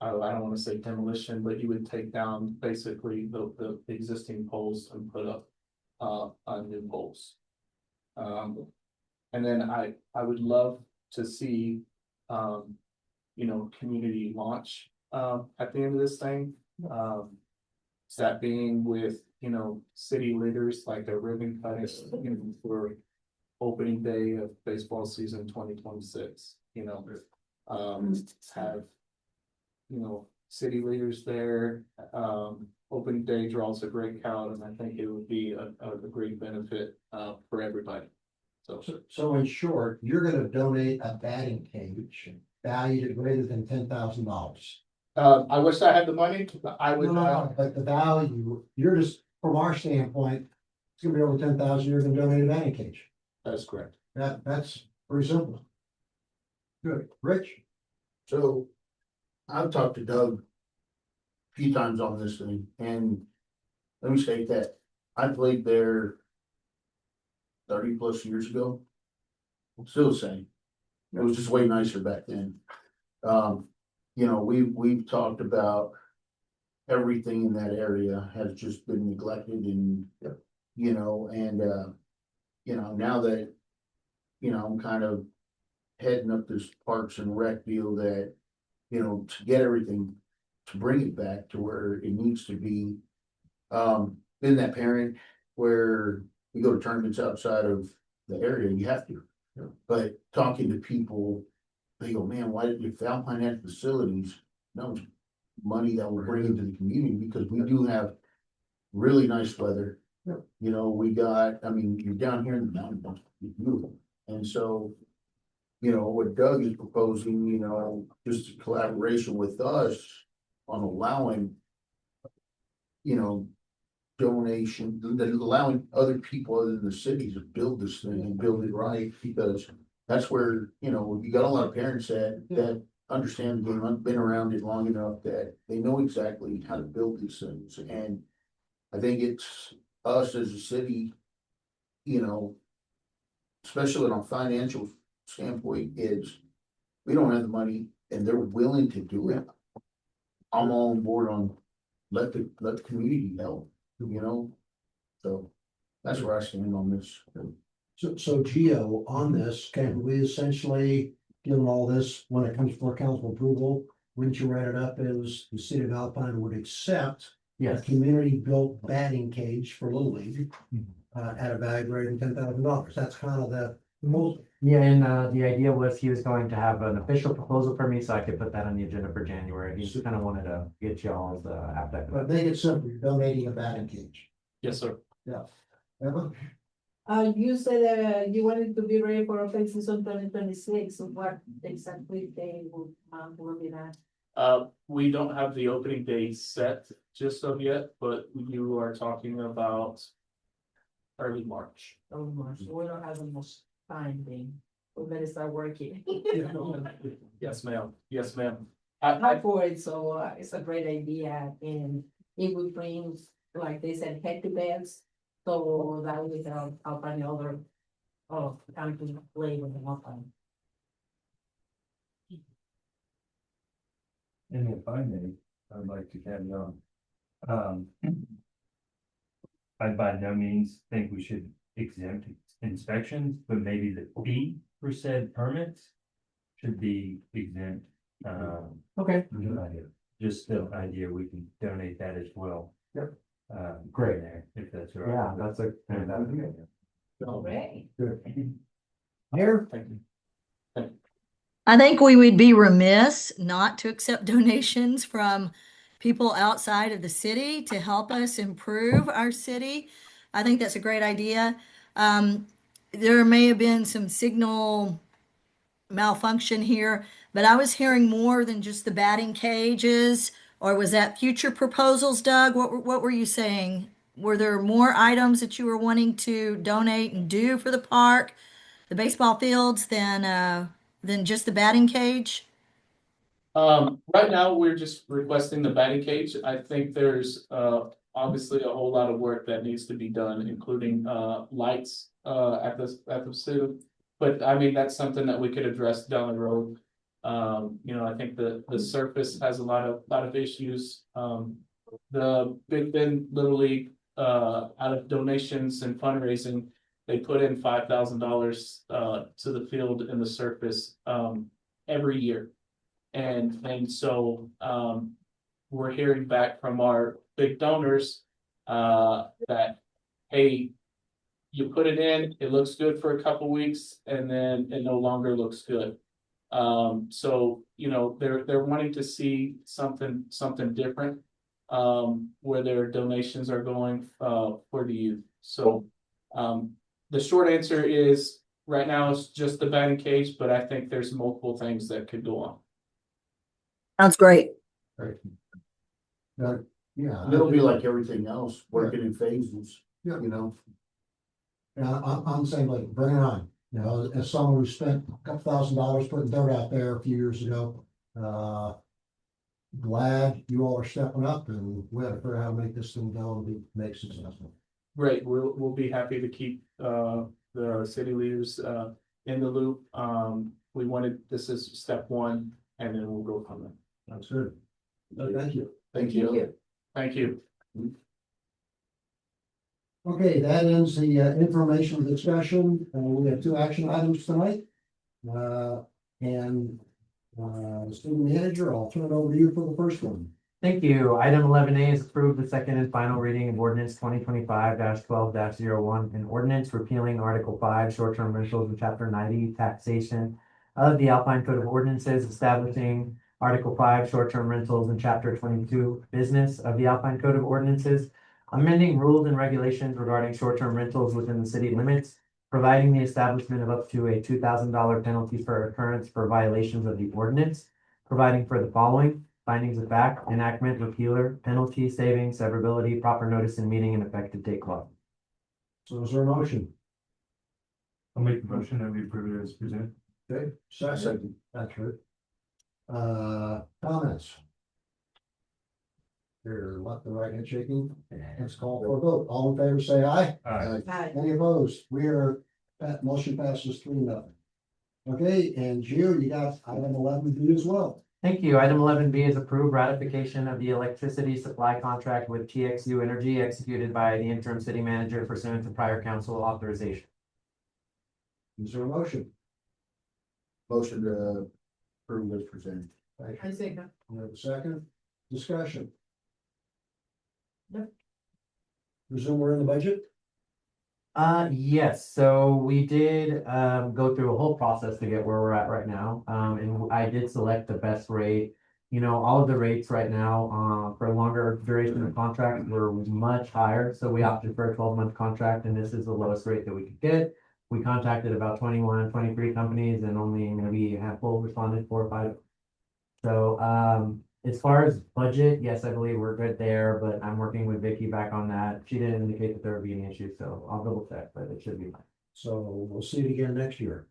don't want to say demolition, but you would take down basically the existing poles and put up new poles. And then I would love to see, community launch at the end of this thing. That being with, city leaders, like a ribbon cutting, for opening day of baseball season 2026, have, city leaders there. Opening day draws a great crowd, and I think it would be a great benefit for everybody. So in short, you're gonna donate a batting cage valued at greater than $10,000. I wish I had the money, but I would. No, but the value, you're just, from our standpoint, it's gonna be over 10,000, you're gonna donate a batting cage. That's correct. That's pretty simple. Good, Rich? So I've talked to Doug a few times on this thing, and let me state that I played there 30+ years ago. Still the same. It was just way nicer back then. We've talked about everything in that area has just been neglected, and now that I'm kind of heading up this Parks and Rec deal, that to get everything, to bring it back to where it needs to be. Been that parent where you go to tournaments outside of the area, you have to. But talking to people, they go, man, why did if Alpine had facilities, that was money that we're bringing to the community, because we do have really nice weather. We got, you're down here in the mountains, it's beautiful. And so, what Doug is proposing, just a collaboration with us on allowing, donation, allowing other people other than the city to build this thing and build it right, because that's where, you got a lot of parents that understand the game, been around it long enough that they know exactly how to build these things. And I think it's us as a city, especially on a financial standpoint, is we don't have the money and they're willing to do it. I'm on board on, let the community know, you know? So, that's where I stand on this. So Gio, on this, can we essentially, given all this, when it comes for council approval, wouldn't you write it up as the city of Alpine would accept a Yes. community-built batting cage for Little League at a value greater than $10,000? That's kind of the most. Yeah, and the idea was he was going to have an official proposal for me, so I could put that on the agenda for January. He just kind of wanted to get y'all's appetite. But make it simple, you're donating a batting cage. Yes, sir. Yeah. Emma? You said, you wanted to be ready for open season 2026, so what exactly they will be that? We don't have the opening day set just of yet, but you are talking about early March. Oh, March, we don't have enough time then, we better start working. Yes, ma'am. Yes, ma'am. Not for it, so it's a great idea, and it would bring, like they said, head to beds. So that would help any other, kind of play with the Alpine. And if I may, I'd like to carry on. I by no means think we should exempt inspections, but maybe the fee for said permits should be exempt. Okay. Just the idea, we can donate that as well. Yep. Great. There, if that's all right. Yeah, that's a. Great. Good. Mayor? Thank you. I think we would be remiss not to accept donations from people outside of the city to help us improve our city. I think that's a great idea. There may have been some signal malfunction here, but I was hearing more than just the batting cages, or was that future proposals, Doug? What were you saying? Were there more items that you were wanting to donate and do for the park, the baseball fields, than just the batting cage? Right now, we're just requesting the batting cage. I think there's obviously a whole lot of work that needs to be done, including lights at the city. But I mean, that's something that we could address down the road. You know, I think the surface has a lot of issues. The Big Bend Little League, out of donations and fundraising, they put in $5,000 to the field and the surface every year. And so we're hearing back from our big donors that, hey, you put it in, it looks good for a couple weeks, and then it no longer looks good. So, you know, they're wanting to see something different, where their donations are going for the youth. So the short answer is right now it's just the batting cage, but I think there's multiple things that could go on. Sounds great. Right. Yeah, it'll be like everything else, working in phases, Yeah. you know? Yeah, I'm saying like, bring it on. You know, as someone who spent a couple $1,000 putting dirt out there a few years ago, glad you all are stepping up, and we have to figure out how to make this thing go and make successful. Great, we'll be happy to keep the city leaders in the loop. This is step one, and then we'll go from there. That's good. Thank you. Thank you. Thank you. Okay, that ends the information discussion. We have 2 action items tonight. Student manager, I'll turn it over to you for the first one. Thank you. Item 11A is approved the second and final reading of ordinance 2025-12-01, an ordinance repealing Article 5 short-term rentals in Chapter 90 taxation of the Alpine Code of Ordinances, establishing Article 5 short-term rentals in Chapter 22 business of the Alpine Code of Ordinances, amending rules and regulations regarding short-term rentals within the city limits, providing the establishment of up to a $2,000 penalty for occurrence for violations of the ordinance, providing for the following: findings of fact, enactment, repealer, penalty, savings, severability, proper notice and meeting, and effective date clause. So is there a motion? I'll make the motion that we approve it as presented. Okay, second. That's good. Comments? Here, let the right hand shaking. Let's call for a vote. All in favor, say aye. Hi. Any opposed? We are, that motion passes 3-0. Okay, and Gio, you got item 11B as well. Thank you. Item 11B is approved ratification of the electricity supply contract with TXU Energy executed by the interim city manager pursuant to prior council authorization. Is there a motion? Motion to approve as presented. Thank I say that. you. We have a second discussion. Yep. Presume we're in the budget? Yes, so we did go through a whole process to get where we're at right now. And I did select the best rate. You know, all of the rates right now, for a longer duration of contract were much higher, so we opted for a 12-month contract, and this is the lowest rate that we could get. We contacted about 21, 23 companies, and only maybe a handful responded, 4 or 5. So, as far as budget, yes, I believe we're good there, but I'm working with Vicky back on that. She didn't indicate that there would be any issue, so I'll double check, but it should be fine. So we'll see it again next year.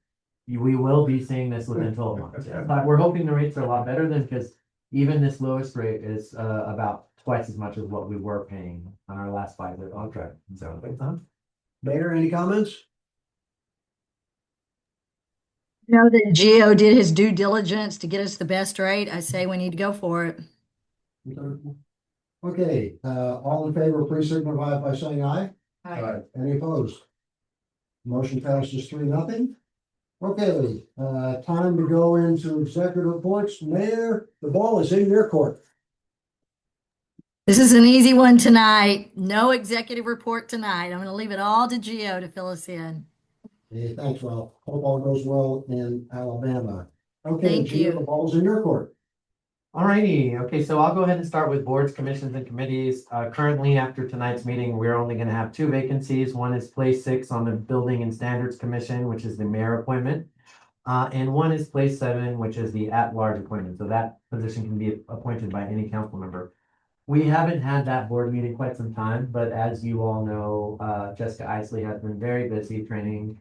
We will be seeing this within 12 months, yeah. But we're hoping the rates are a lot better than, because even this lowest rate is about twice as much as what we were paying on our last 5-year contract, so. Mayor, any comments? Know that Geo did his due diligence to get us the best rate. I say we need to go for it. Okay, all in favor, please signify by saying aye. Aye. Any opposed? Motion passes 3-0. Okay, time to go into executive reports. Mayor, the ball is in your court. This is an easy one tonight. No executive report tonight. I'm going to leave it all to Geo to fill us in. Hey, thanks, Ralph. Hope all goes well in Alabama. Okay, Thank Gio, you. the ball's in your court. Alrighty, okay, so I'll go ahead and start with boards, commissions, and committees. Currently, after tonight's meeting, we're only gonna have 2 vacancies. One is place 6 on the Building and Standards Commission, which is the mayor appointment. And one is place 7, which is the at-large appointment. So that position can be appointed by any council member. We haven't had that board meeting quite some time, but as you all know, Jessica Isley has been very busy training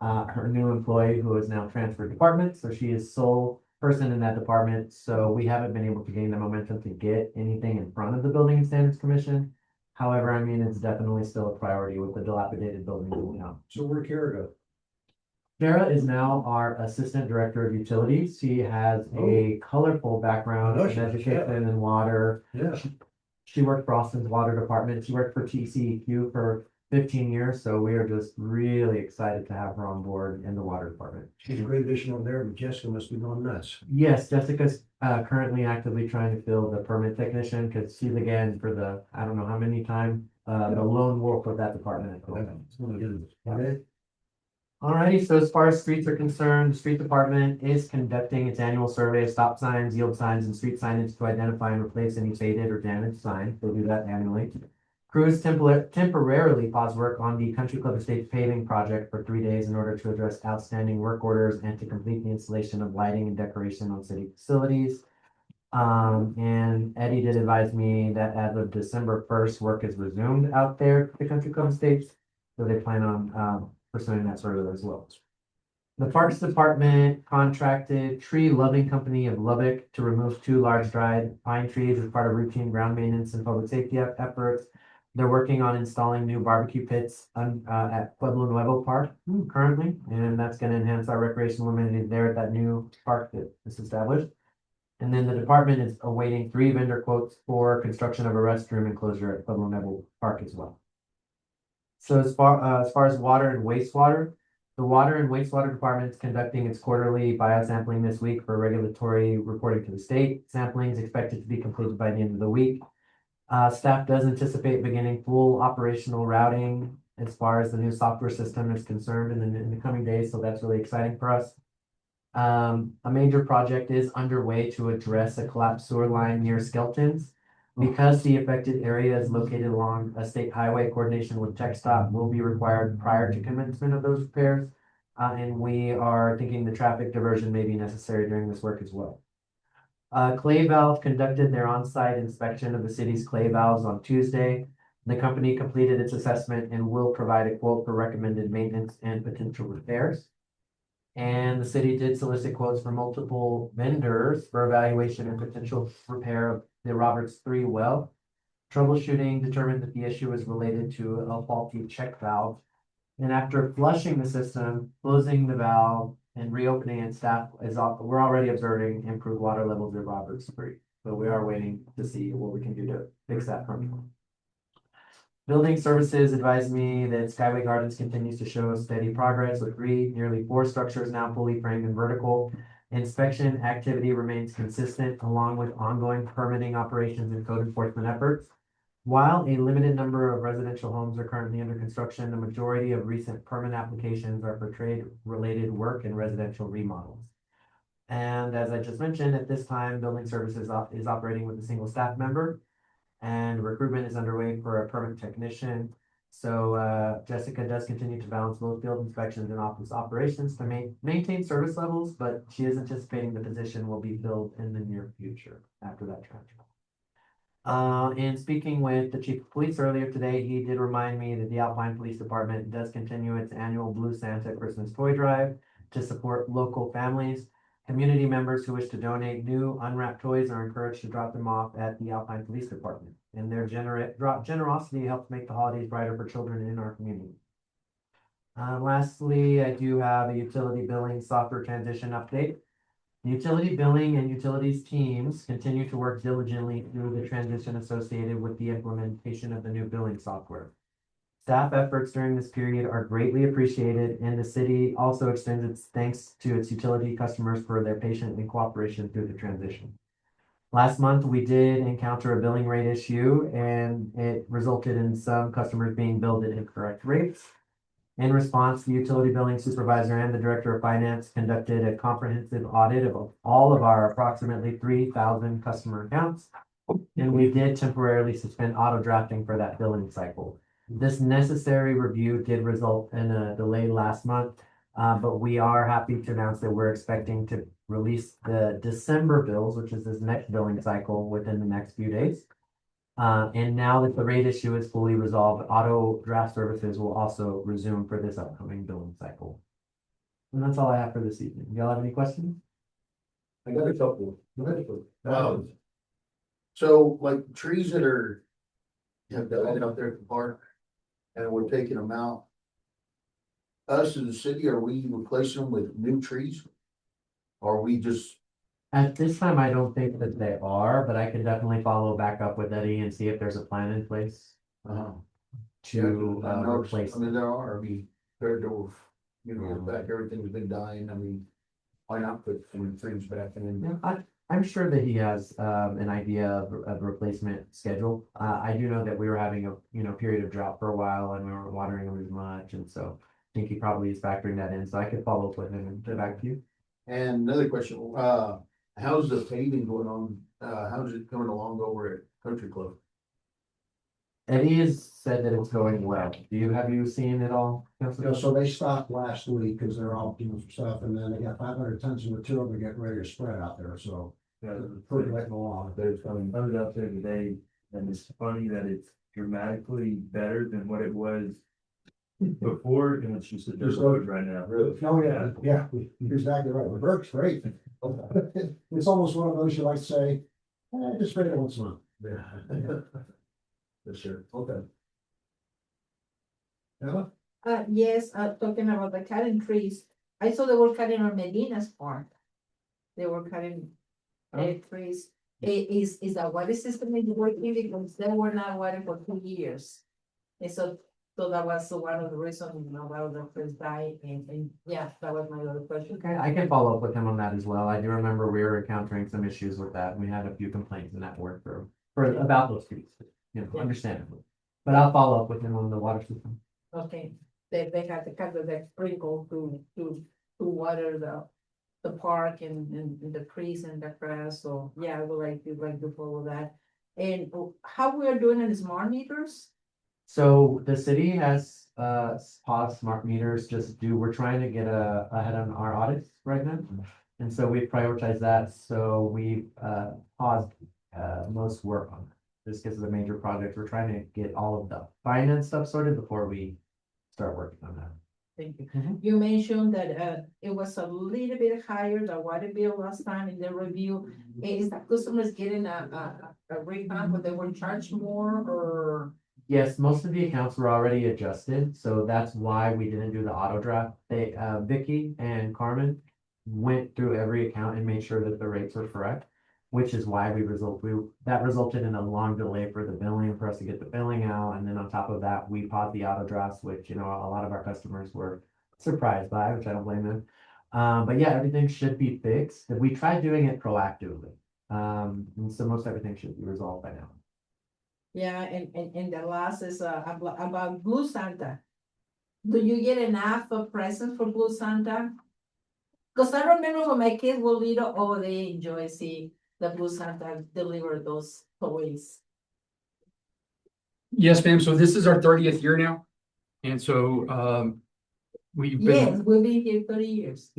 her new employee who is now transferred department, so she is sole person in that department, so we haven't been able to gain the momentum to get anything in front of the Building and Standards Commission. However, I mean, it's definitely still a priority with the dilapidated building going on. So where'd Kara go? Sarah is now our Assistant Director of Utilities. She has a colorful background in education and water. Yeah. She worked for Austin's Water Department. She worked for TCEQ for 15 years, so we are just really excited to have her on board in the water department. She's a great addition over there, but Jessica must be going nuts. Yes, Jessica's currently actively trying to fill the permit technician, because she's again for the, I don't know how many time, the lone wolf of that department. Okay. Alrighty, so as far as streets are concerned, the street department is conducting its annual survey of stop signs, yield signs, and street signage to identify and replace any faded or damaged signs. They'll do that annually. Crews temporarily pause work on the Country Club Estates paving project for 3 days in order to address outstanding work orders and to complete the installation of lighting and decoration on city facilities. And Eddie did advise me that as of December 1st, work is resumed out there at the Country Club Estates. So they plan on pursuing that sort of as well. The Parks Department contracted Tree Loving Company of Lubbock to remove 2 large dried pine trees as part of routine ground maintenance and public safety efforts. They're working on installing new barbecue pits at Pueblo Nuevo Park currently, and that's going to enhance our recreational amenities there at that new park that is established. And then the department is awaiting 3 vendor quotes for construction of a restroom enclosure at Pueblo Nuevo Park as well. So as far as water and wastewater, the Water and Wastewater Department is conducting its quarterly biosampling this week for regulatory reporting to the state. Sampling is expected to be completed by the end of the week. Staff does anticipate beginning full operational routing as far as the new software system is concerned in the coming days, so that's really exciting for us. A major project is underway to address a collapsed sewer line near Skeltons. Because the affected area is located along a state highway, coordination with TxDOT will be required prior to commencement of those repairs. And we are thinking the traffic diversion may be necessary during this work as well. Clay Valve conducted their on-site inspection of the city's clay valves on Tuesday. The company completed its assessment and will provide a quote for recommended maintenance and potential repairs. And the city did solicit quotes from multiple vendors for evaluation and potential repair of the Roberts 3 well. Troubleshooting determined that the issue was related to a faulty check valve. And after flushing the system, closing the valve, and reopening and staff we're already observing improved water levels at Roberts Creek. But we are waiting to see what we can do to fix that permanently. Building Services advised me that Skyway Gardens continues to show steady progress with nearly 4 structures now fully framed and vertical. Inspection activity remains consistent along with ongoing permitting operations and code enforcement efforts. While a limited number of residential homes are currently under construction, the majority of recent permit applications are for trade-related work and residential remodels. And as I just mentioned, at this time, Building Services is operating with a single staff member, and recruitment is underway for a permit technician. So Jessica does continue to balance both field inspections and office operations to maintain service levels, but she is anticipating the position will be filled in the near future after that transfer. In speaking with the chief of police earlier today, he did remind me that the Alpine Police Department does continue its annual Blue Santa Christmas toy drive to support local families. Community members who wish to donate new unwrapped toys are encouraged to drop them off at the Alpine Police Department. And their generosity helps make the holidays brighter for children in our community. Lastly, I do have a utility billing software transition update. The utility billing and utilities teams continue to work diligently through the transition associated with the implementation of the new billing software. Staff efforts during this period are greatly appreciated, and the city also extends its thanks to its utility customers for their patience and cooperation through the transition. Last month, we did encounter a billing rate issue, and it resulted in some customers being billed at incorrect rates. In response, the utility billing supervisor and the director of finance conducted a comprehensive audit of all of our approximately 3,000 customer accounts, and we did temporarily suspend auto drafting for that billing cycle. This necessary review did result in a delay last month, but we are happy to announce that we're expecting to release the December bills, which is this next billing cycle, within the next few days. And now that the rate issue is fully resolved, auto draft services will also resume for this upcoming billing cycle. And that's all I have for this evening. Y'all have any questions? I got a couple. So like trees that have died out there at the park and we're taking them out. Us as a city, are we replacing them with new trees? Or are we just, At this time, I don't think that they are, but I can definitely follow back up with Eddie and see if there's a plan in place to replace. I mean, there are, I mean, compared to, the fact everything's been dying, I mean, why not put some trees back in? Yeah, I'm sure that he has an idea of replacement schedule. I do know that we were having a period of drought for a while and we weren't watering them as much, and so I think he probably is factoring that in. So I could follow up with him and get back to you. And another question, how's the paving going on? How's it coming along over at Country Club? Eddie has said that it's going well. Have you seen it all? So they stopped last week because they're all doing some stuff, and then they got 500 tons of material they're getting ready to spread out there, so. Pretty late along. I was out there today, and it's funny that it's dramatically better than what it was before, and it's just a dirt road right now. Oh, yeah, you're exactly right. The works great. It's almost one of those you like to say, just spray it once a month. Yeah. For sure, okay. Ella? Yes, talking about the cutting trees, I saw they were cutting on Medina's farm. They were cutting trees. Is that water system is working because they were not watered for 2 years? And so that was one of the reasons, why the first died, and yeah, that was my other question. Okay, I can follow up with him on that as well. I do remember we were encountering some issues with that. We had a few complaints in that work for about those trees, understandably. But I'll follow up with him on the water system. Okay, they had to cut the sprinkle to water the park and the trees and the grass, so yeah, I would like to follow that. And how we are doing in smart meters? So the city has paused smart meters, we're trying to get ahead on our audits right now. And so we've prioritized that, so we've paused most work on it. Just because of the major projects, we're trying to get all of the finance stuff sorted before we start working on that. Thank you. You mentioned that it was a little bit higher, the water bill last time in the review. Is the customers getting a refund, but they were charged more, or? Yes, most of the accounts were already adjusted, so that's why we didn't do the auto draft. Vicky and Carmen went through every account and made sure that the rates were correct, which is why that resulted in a long delay for the billing, for us to get the billing out. And then on top of that, we paused the auto drafts, which, you know, a lot of our customers were surprised by, which I don't blame them. But yeah, everything should be fixed. We tried doing it proactively. And so most everything should be resolved by now. Yeah, and the last is about Blue Santa. Do you get enough of presents for Blue Santa? Because I remember when my kids were little, oh, they enjoy seeing the Blue Santa deliver those toys. Yes, ma'am. So this is our 30th year now. And so, we've Yes, been, we'll be here 30 years.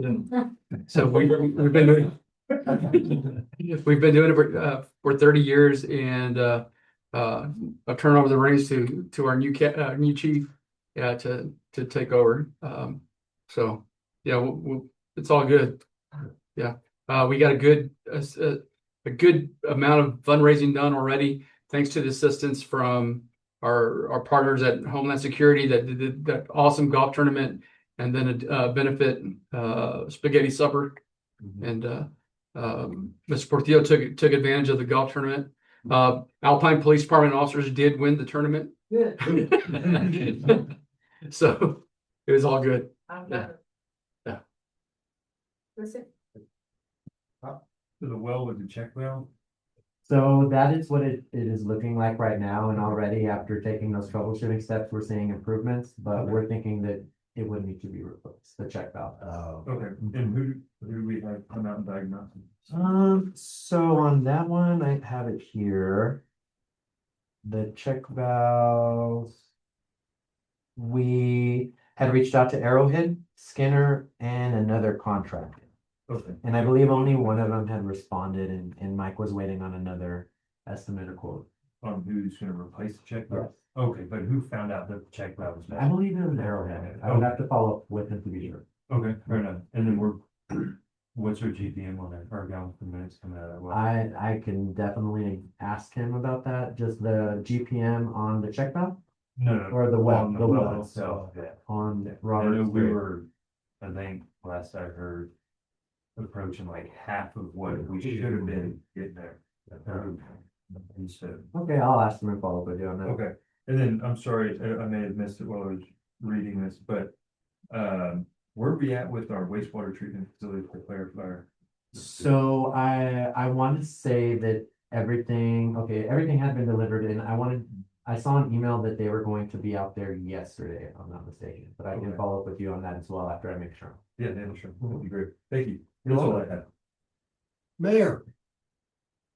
so we've been doing, we've been doing it for 30 years, and I'll turn over the reins to our new chief, to take over. So yeah, it's all good. Yeah, we got a good amount of fundraising done already, thanks to the assistance from our partners at Homeland Security that did that awesome golf tournament, and then a benefit spaghetti supper. And Mr. Portillo took advantage of the golf tournament. Alpine Police Department officers did win the tournament. Good. So it was all good. I'm glad. Yeah. That's it. To the well with the check well. So that is what it is looking like right now. And already after taking those troubleshooting steps, we're seeing improvements, but we're thinking that it would need to be replaced, the check valve. Okay, and who do we have come out and diagnose? So on that one, I have it here. The check valves. We had reached out to Arrowhead, Skinner, and another contractor. Okay. And I believe only one of them had responded, and Mike was waiting on another estimate or quote. On who's gonna replace the check valve? Yes. Okay, but who found out that the check valve was I bad? believe it was Arrowhead. I would have to follow up with him to be sure. Okay, fair enough. And then what's our GPM on that, or gallons per minute coming out of that well? I can definitely ask him about that. Just the GPM on the check valve No, or the well, on the well itself, yeah. on I Robert. know we were, I think, last I heard, approaching like half of what we should have been getting there. And so, Okay, I'll ask him and follow up with you on that. okay, and then, I'm sorry, I may have missed it while I was reading this, but, where are we at with our wastewater treatment facility for clarifier? So I want to say that everything had been delivered, and I saw an email that they were going to be out there yesterday, if I'm not mistaken, but I can Okay. follow up with you on that as well after I make sure. Yeah, sure, that'd be great, thank you. You're That's all welcome. I have. Mayor,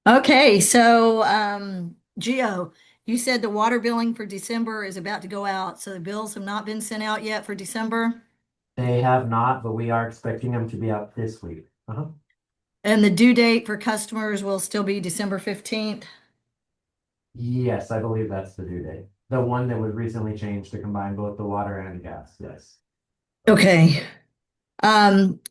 Okay, so Gio, you said the water billing for December is about to go out, so the bills have not been sent out yet for December? They have not, but we are expecting them to be out this week. And the due date for customers will still be December 15th? Yes, I believe that's the due date. The one that was recently changed to combine both the water and gas, yes. Okay.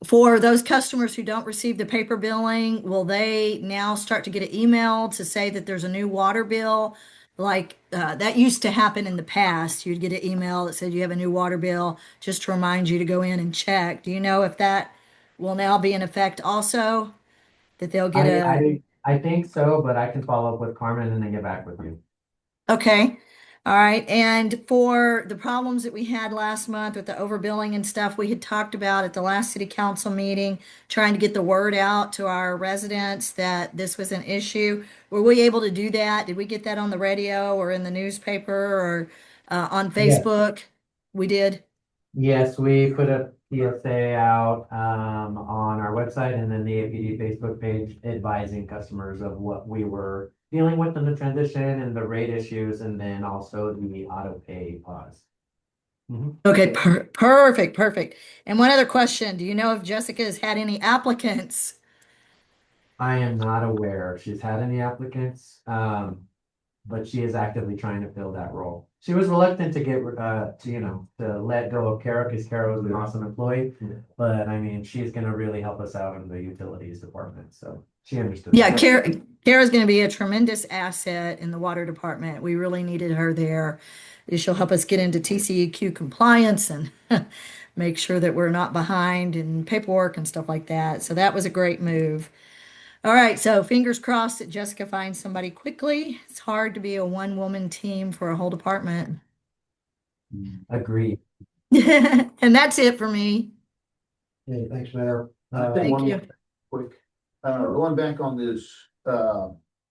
For those customers who don't receive the paper billing, will they now start to get an email to say that there's a new water bill? Like, that used to happen in the past. You'd get an email that said you have a new water bill, just to remind you to go in and check. Do you know if that will now be in effect also? That they'll get I think so, but I can follow up with Carmen and then get back with you. Okay. All right. And for the problems that we had last month with the overbilling and stuff, we had talked about at the last city council meeting, trying to get the word out to our residents that this was an issue. Were we able to do that? Did we get that on the radio or in the newspaper or on Yes. Facebook? We did. Yes, we put a PSA out on our website and then the APD Facebook page advising customers of what we were dealing with in the transition and the rate issues, and then also the auto pay pause. Okay, perfect. And one other question, do you know if Jessica has had any applicants? I am not aware if she's had any applicants, but she is actively trying to fill that role. She was reluctant to get to let go of Kara because Kara was an awesome employee, but I mean, she's gonna really help us out in the utilities department, so she understood. Yeah, Kara's going to be a tremendous asset in the water department. We really needed her there. she'll help us get into TCEQ compliance and make sure that we're not behind in paperwork and stuff like that. So that was a great move. All right, so fingers crossed that Jessica finds somebody quickly. It's hard to be a one-woman team for a whole department. Agreed. And that's it for me. Okay, thanks, Mayor. Thank One you. more quick, going back on this,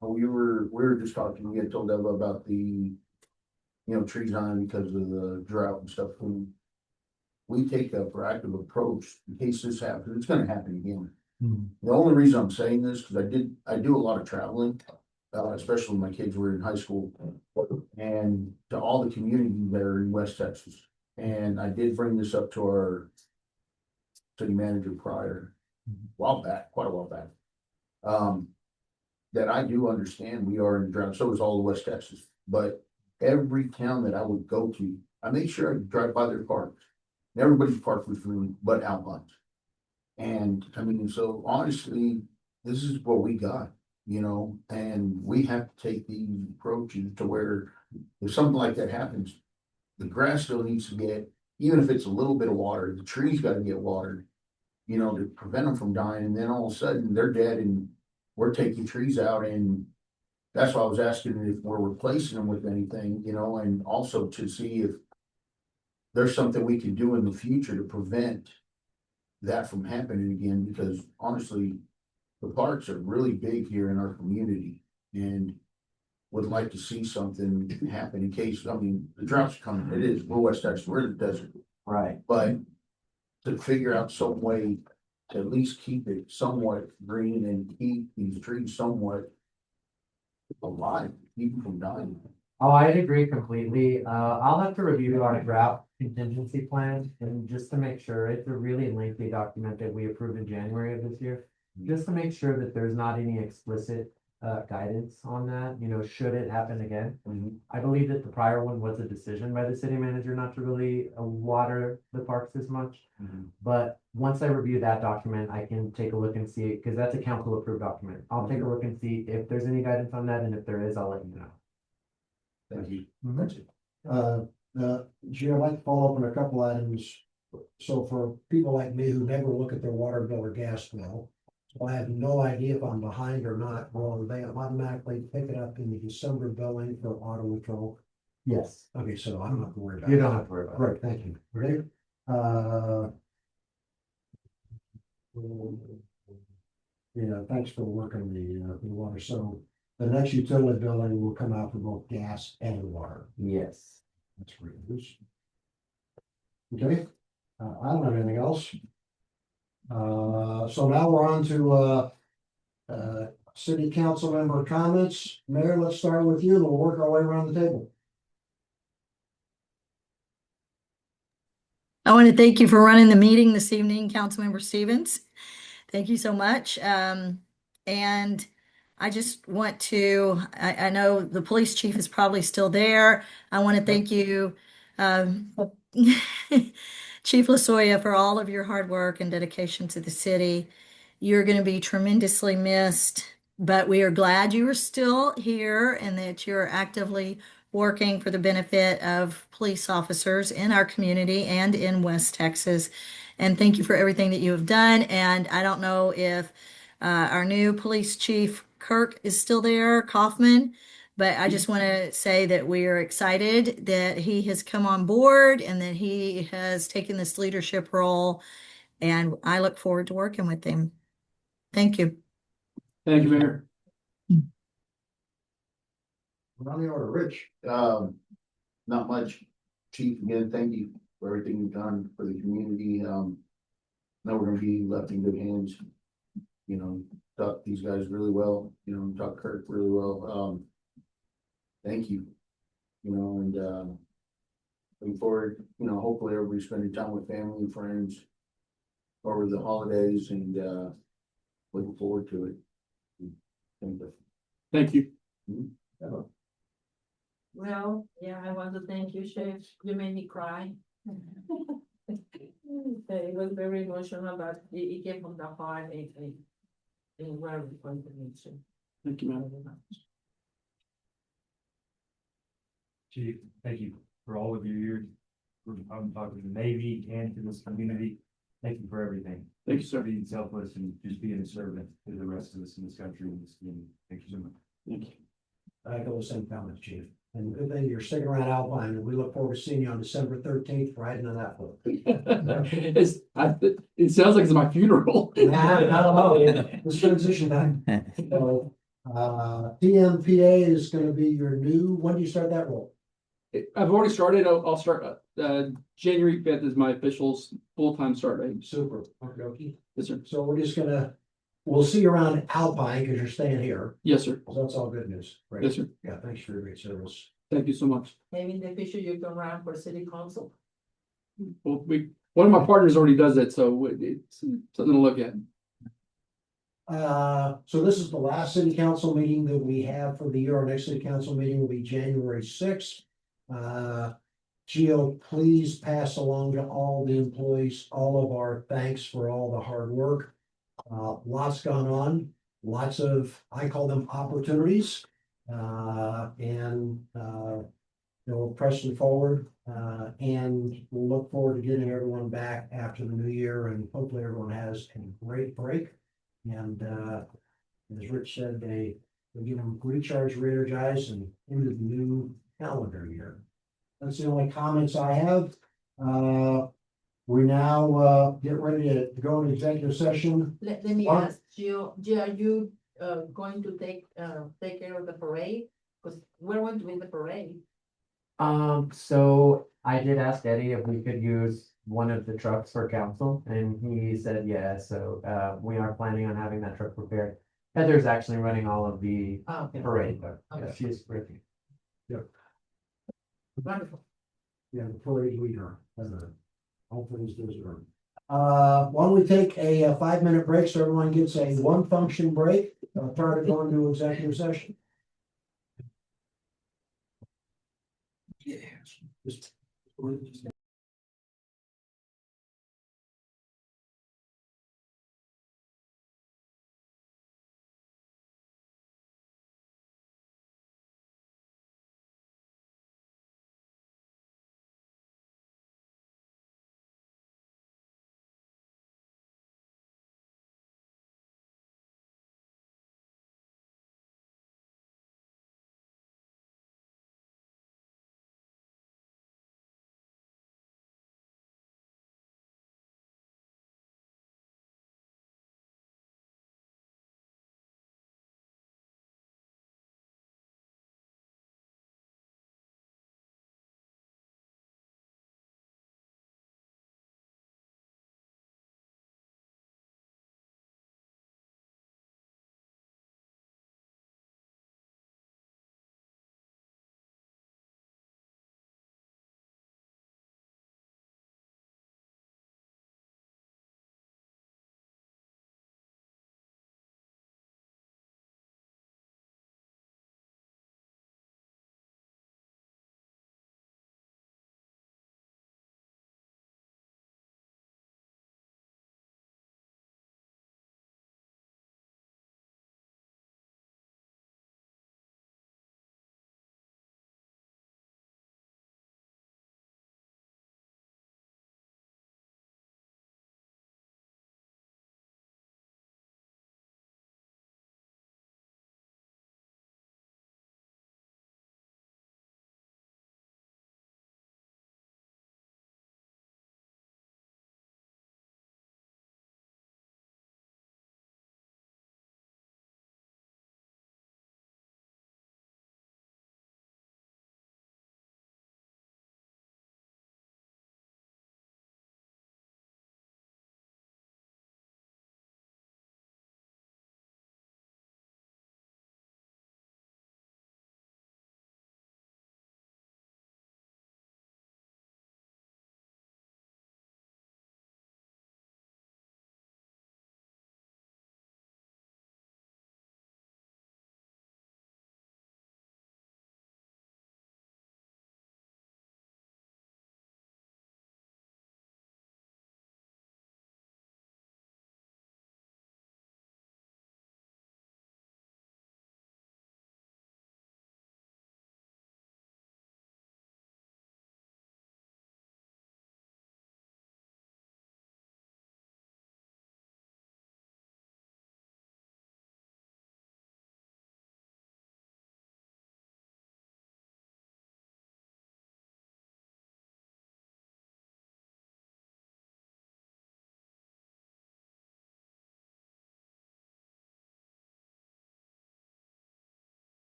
we were just talking, we had told Eva about the, trees on because of the drought and stuff. And we take a proactive approach in case this happens, it's gonna happen again. The only reason I'm saying this, because I do a lot of traveling, especially when my kids were in high school. And to all the communities that are in West Texas. And I did bring this up to our city manager prior, quite a while back. That I do understand we are in drought, so is all of West Texas, but every town that I would go to, I made sure I drive by their parks. And everybody's park was green, but outlines. And I mean, so honestly, this is what we got, and we have to take these approaches to where if something like that happens, the grass still needs to get, even if it's a little bit of water, the trees gotta get watered, to prevent them from dying, and then all of a sudden they're dead and we're taking trees out, and that's why I was asking if we're replacing them with anything, and also to see if there's something we can do in the future to prevent that from happening again, because honestly, the parks are really big here in our community and would like to see something happen in case, the drought's coming, it is, we're West Texas, we're in the desert. Right. But to figure out some way to at least keep it somewhat green and keep these trees somewhat alive, keep them from dying. Oh, I'd agree completely. I'll have to review our drought contingency plan and just to make sure it's a really lengthy document that we approved in January of this year. Just to make sure that there's not any explicit guidance on that, should it happen again. I believe that the prior one was a decision by the city manager not to really water the parks as much. But once I review that document, I can take a look and see, because that's a council approved document. I'll take a look and see if there's any guidance on that, and if there is, I'll let you know. Thank you. That's it. Gee, I'd like to follow up on a couple items. So for people like me who never look at their water bill or gas bill, so I have no idea if I'm behind or not, will they automatically pick it up in the December billing for auto withdrawal? Yes. Okay, so I don't have to worry about it. You don't have to worry about it. Great, thank you. Great. Yeah, thanks for working the water. So the next utility billing will come out for both gas and water. Yes. That's great news. Okay, I don't have anything else. So now we're on to city council member comments. Mayor, let's start with you and we'll work our way around the table. I want to thank you for running the meeting this evening, Councilmember Stevens. Thank you so much. And I just want to, I know the police chief is probably still there. I want to thank you, Chief Lasoya, for all of your hard work and dedication to the city. You're going to be tremendously missed, but we are glad you are still here and that you're actively working for the benefit of police officers in our community and in West Texas. And thank you for everything that you have done. And I don't know if our new police chief, Kirk, is still there, Kaufman, but I just want to say that we are excited that he has come on board and that he has taken this leadership role. And I look forward to working with him. Thank you. Thank you, Mayor. On the order, Rich. Not much, chief, again, thank you for everything you've done for the community. Now we're gonna be left in good hands. Taught these guys really well, taught Kirk really well. Thank you. And looking forward, hopefully everybody's spending time with family and friends over the holidays and looking forward to it. Thank you. Well, yeah, I want to thank you, Chef. You made me cry. It was very emotional, but it came from the heart and where we want to meet you. Thank you, ma'am. Chief, thank you for all of your years. I'm talking to the Navy and to this community. Thank you for everything. Thank you, sir. Being selfless and just being a servant to the rest of us in this country and this community. Thank you so much. Thank you. I go the same comments, Chief. And good thing you're sticking around Alpine, and we look forward to seeing you on December 13th, riding on that boat. It sounds like it's my funeral. Nah, not alone. It's transition time. So, TMPA is gonna be your new, when do you start that role? I've already started. I'll start, January 5th is my official full-time start date. Super, okay. Yes, sir. So we're just gonna, we'll see you around Alpine, because you're staying here. Yes, sir. So that's all good news. Great. Yes, sir. Yeah, thanks for your great service. Thank you so much. Maybe in the future you can run for city council. Well, one of my partners already does it, so it's something to look at. So this is the last city council meeting that we have for the year. Our next city council meeting will be January 6th. Gio, please pass along to all the employees, all of our thanks for all the hard work. Lots gone on, lots of, I call them opportunities. We're pressing forward, and we'll look forward to getting everyone back after the new year, and hopefully everyone has a great break. And, as Rich said, they get them recharged, re-energized, and into the new calendar year. That's the only comments I have. We now, get ready to go into executive session. Let me What? ask you, are you going to take care of the parade? Because we're going to be in the parade. So I did ask Eddie if we could use one of the trucks for council, and he said yes, so we are planning on having that truck prepared. Heather's actually running all of the Okay. parade, but yeah, Okay. she's working. Wonderful. Yeah, the parade leader, all things deserved. Why don't we take a 5-minute break so everyone gets a one function break, prior to going to executive session? Just-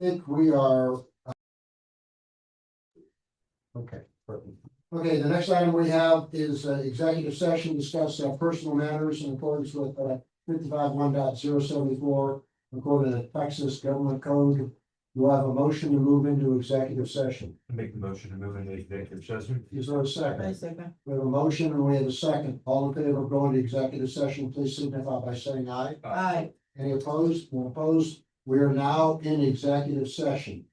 think we are. Okay, perfect. Okay, the next item we have is executive session, discuss personal matters in accordance with 55.1.074, according to the Texas Government Code. Do I have a motion to move into executive session? Make the motion to move into executive session. Is there a second? second. We have a motion and we have a second. All in favor of going to executive session, please signify by saying aye. Aye. Any opposed? No opposed? We are now in executive session.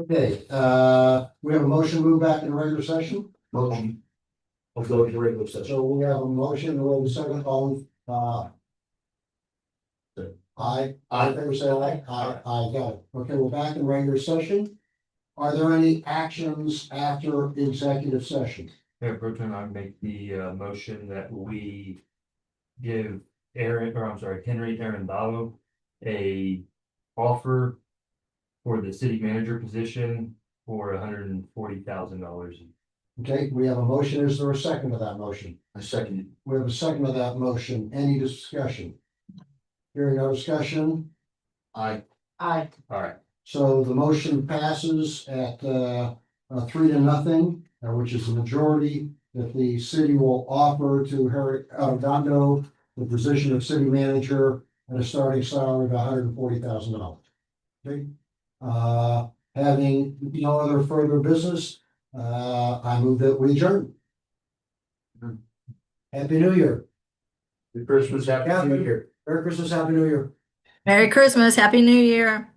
Okay, we have a motion to move back in regular session. Motion. I'll go to regular session. So we have a motion, and we have a second, all, aye, I think we say aye, aye, got it. Okay, we're back in regular session. Are there any actions after executive session? Mayor Pro Tem, I make the motion that we give Henry Arundalo a offer for the city manager position for $140,000. Okay, we have a motion. Is there a second to that motion? I second it. We have a second to that motion. Any discussion? Hearing no discussion, Aye. Aye. All right. so the motion passes at 3-0, which is the majority that the city will offer to Harry Arundalo the position of city manager at a starting salary of $140,000. Okay, having no other further business, I move that we adjourn. Happy New Year. Good Christmas, happy New Year. Merry Christmas, Happy New Year. Merry Christmas, Happy New Year.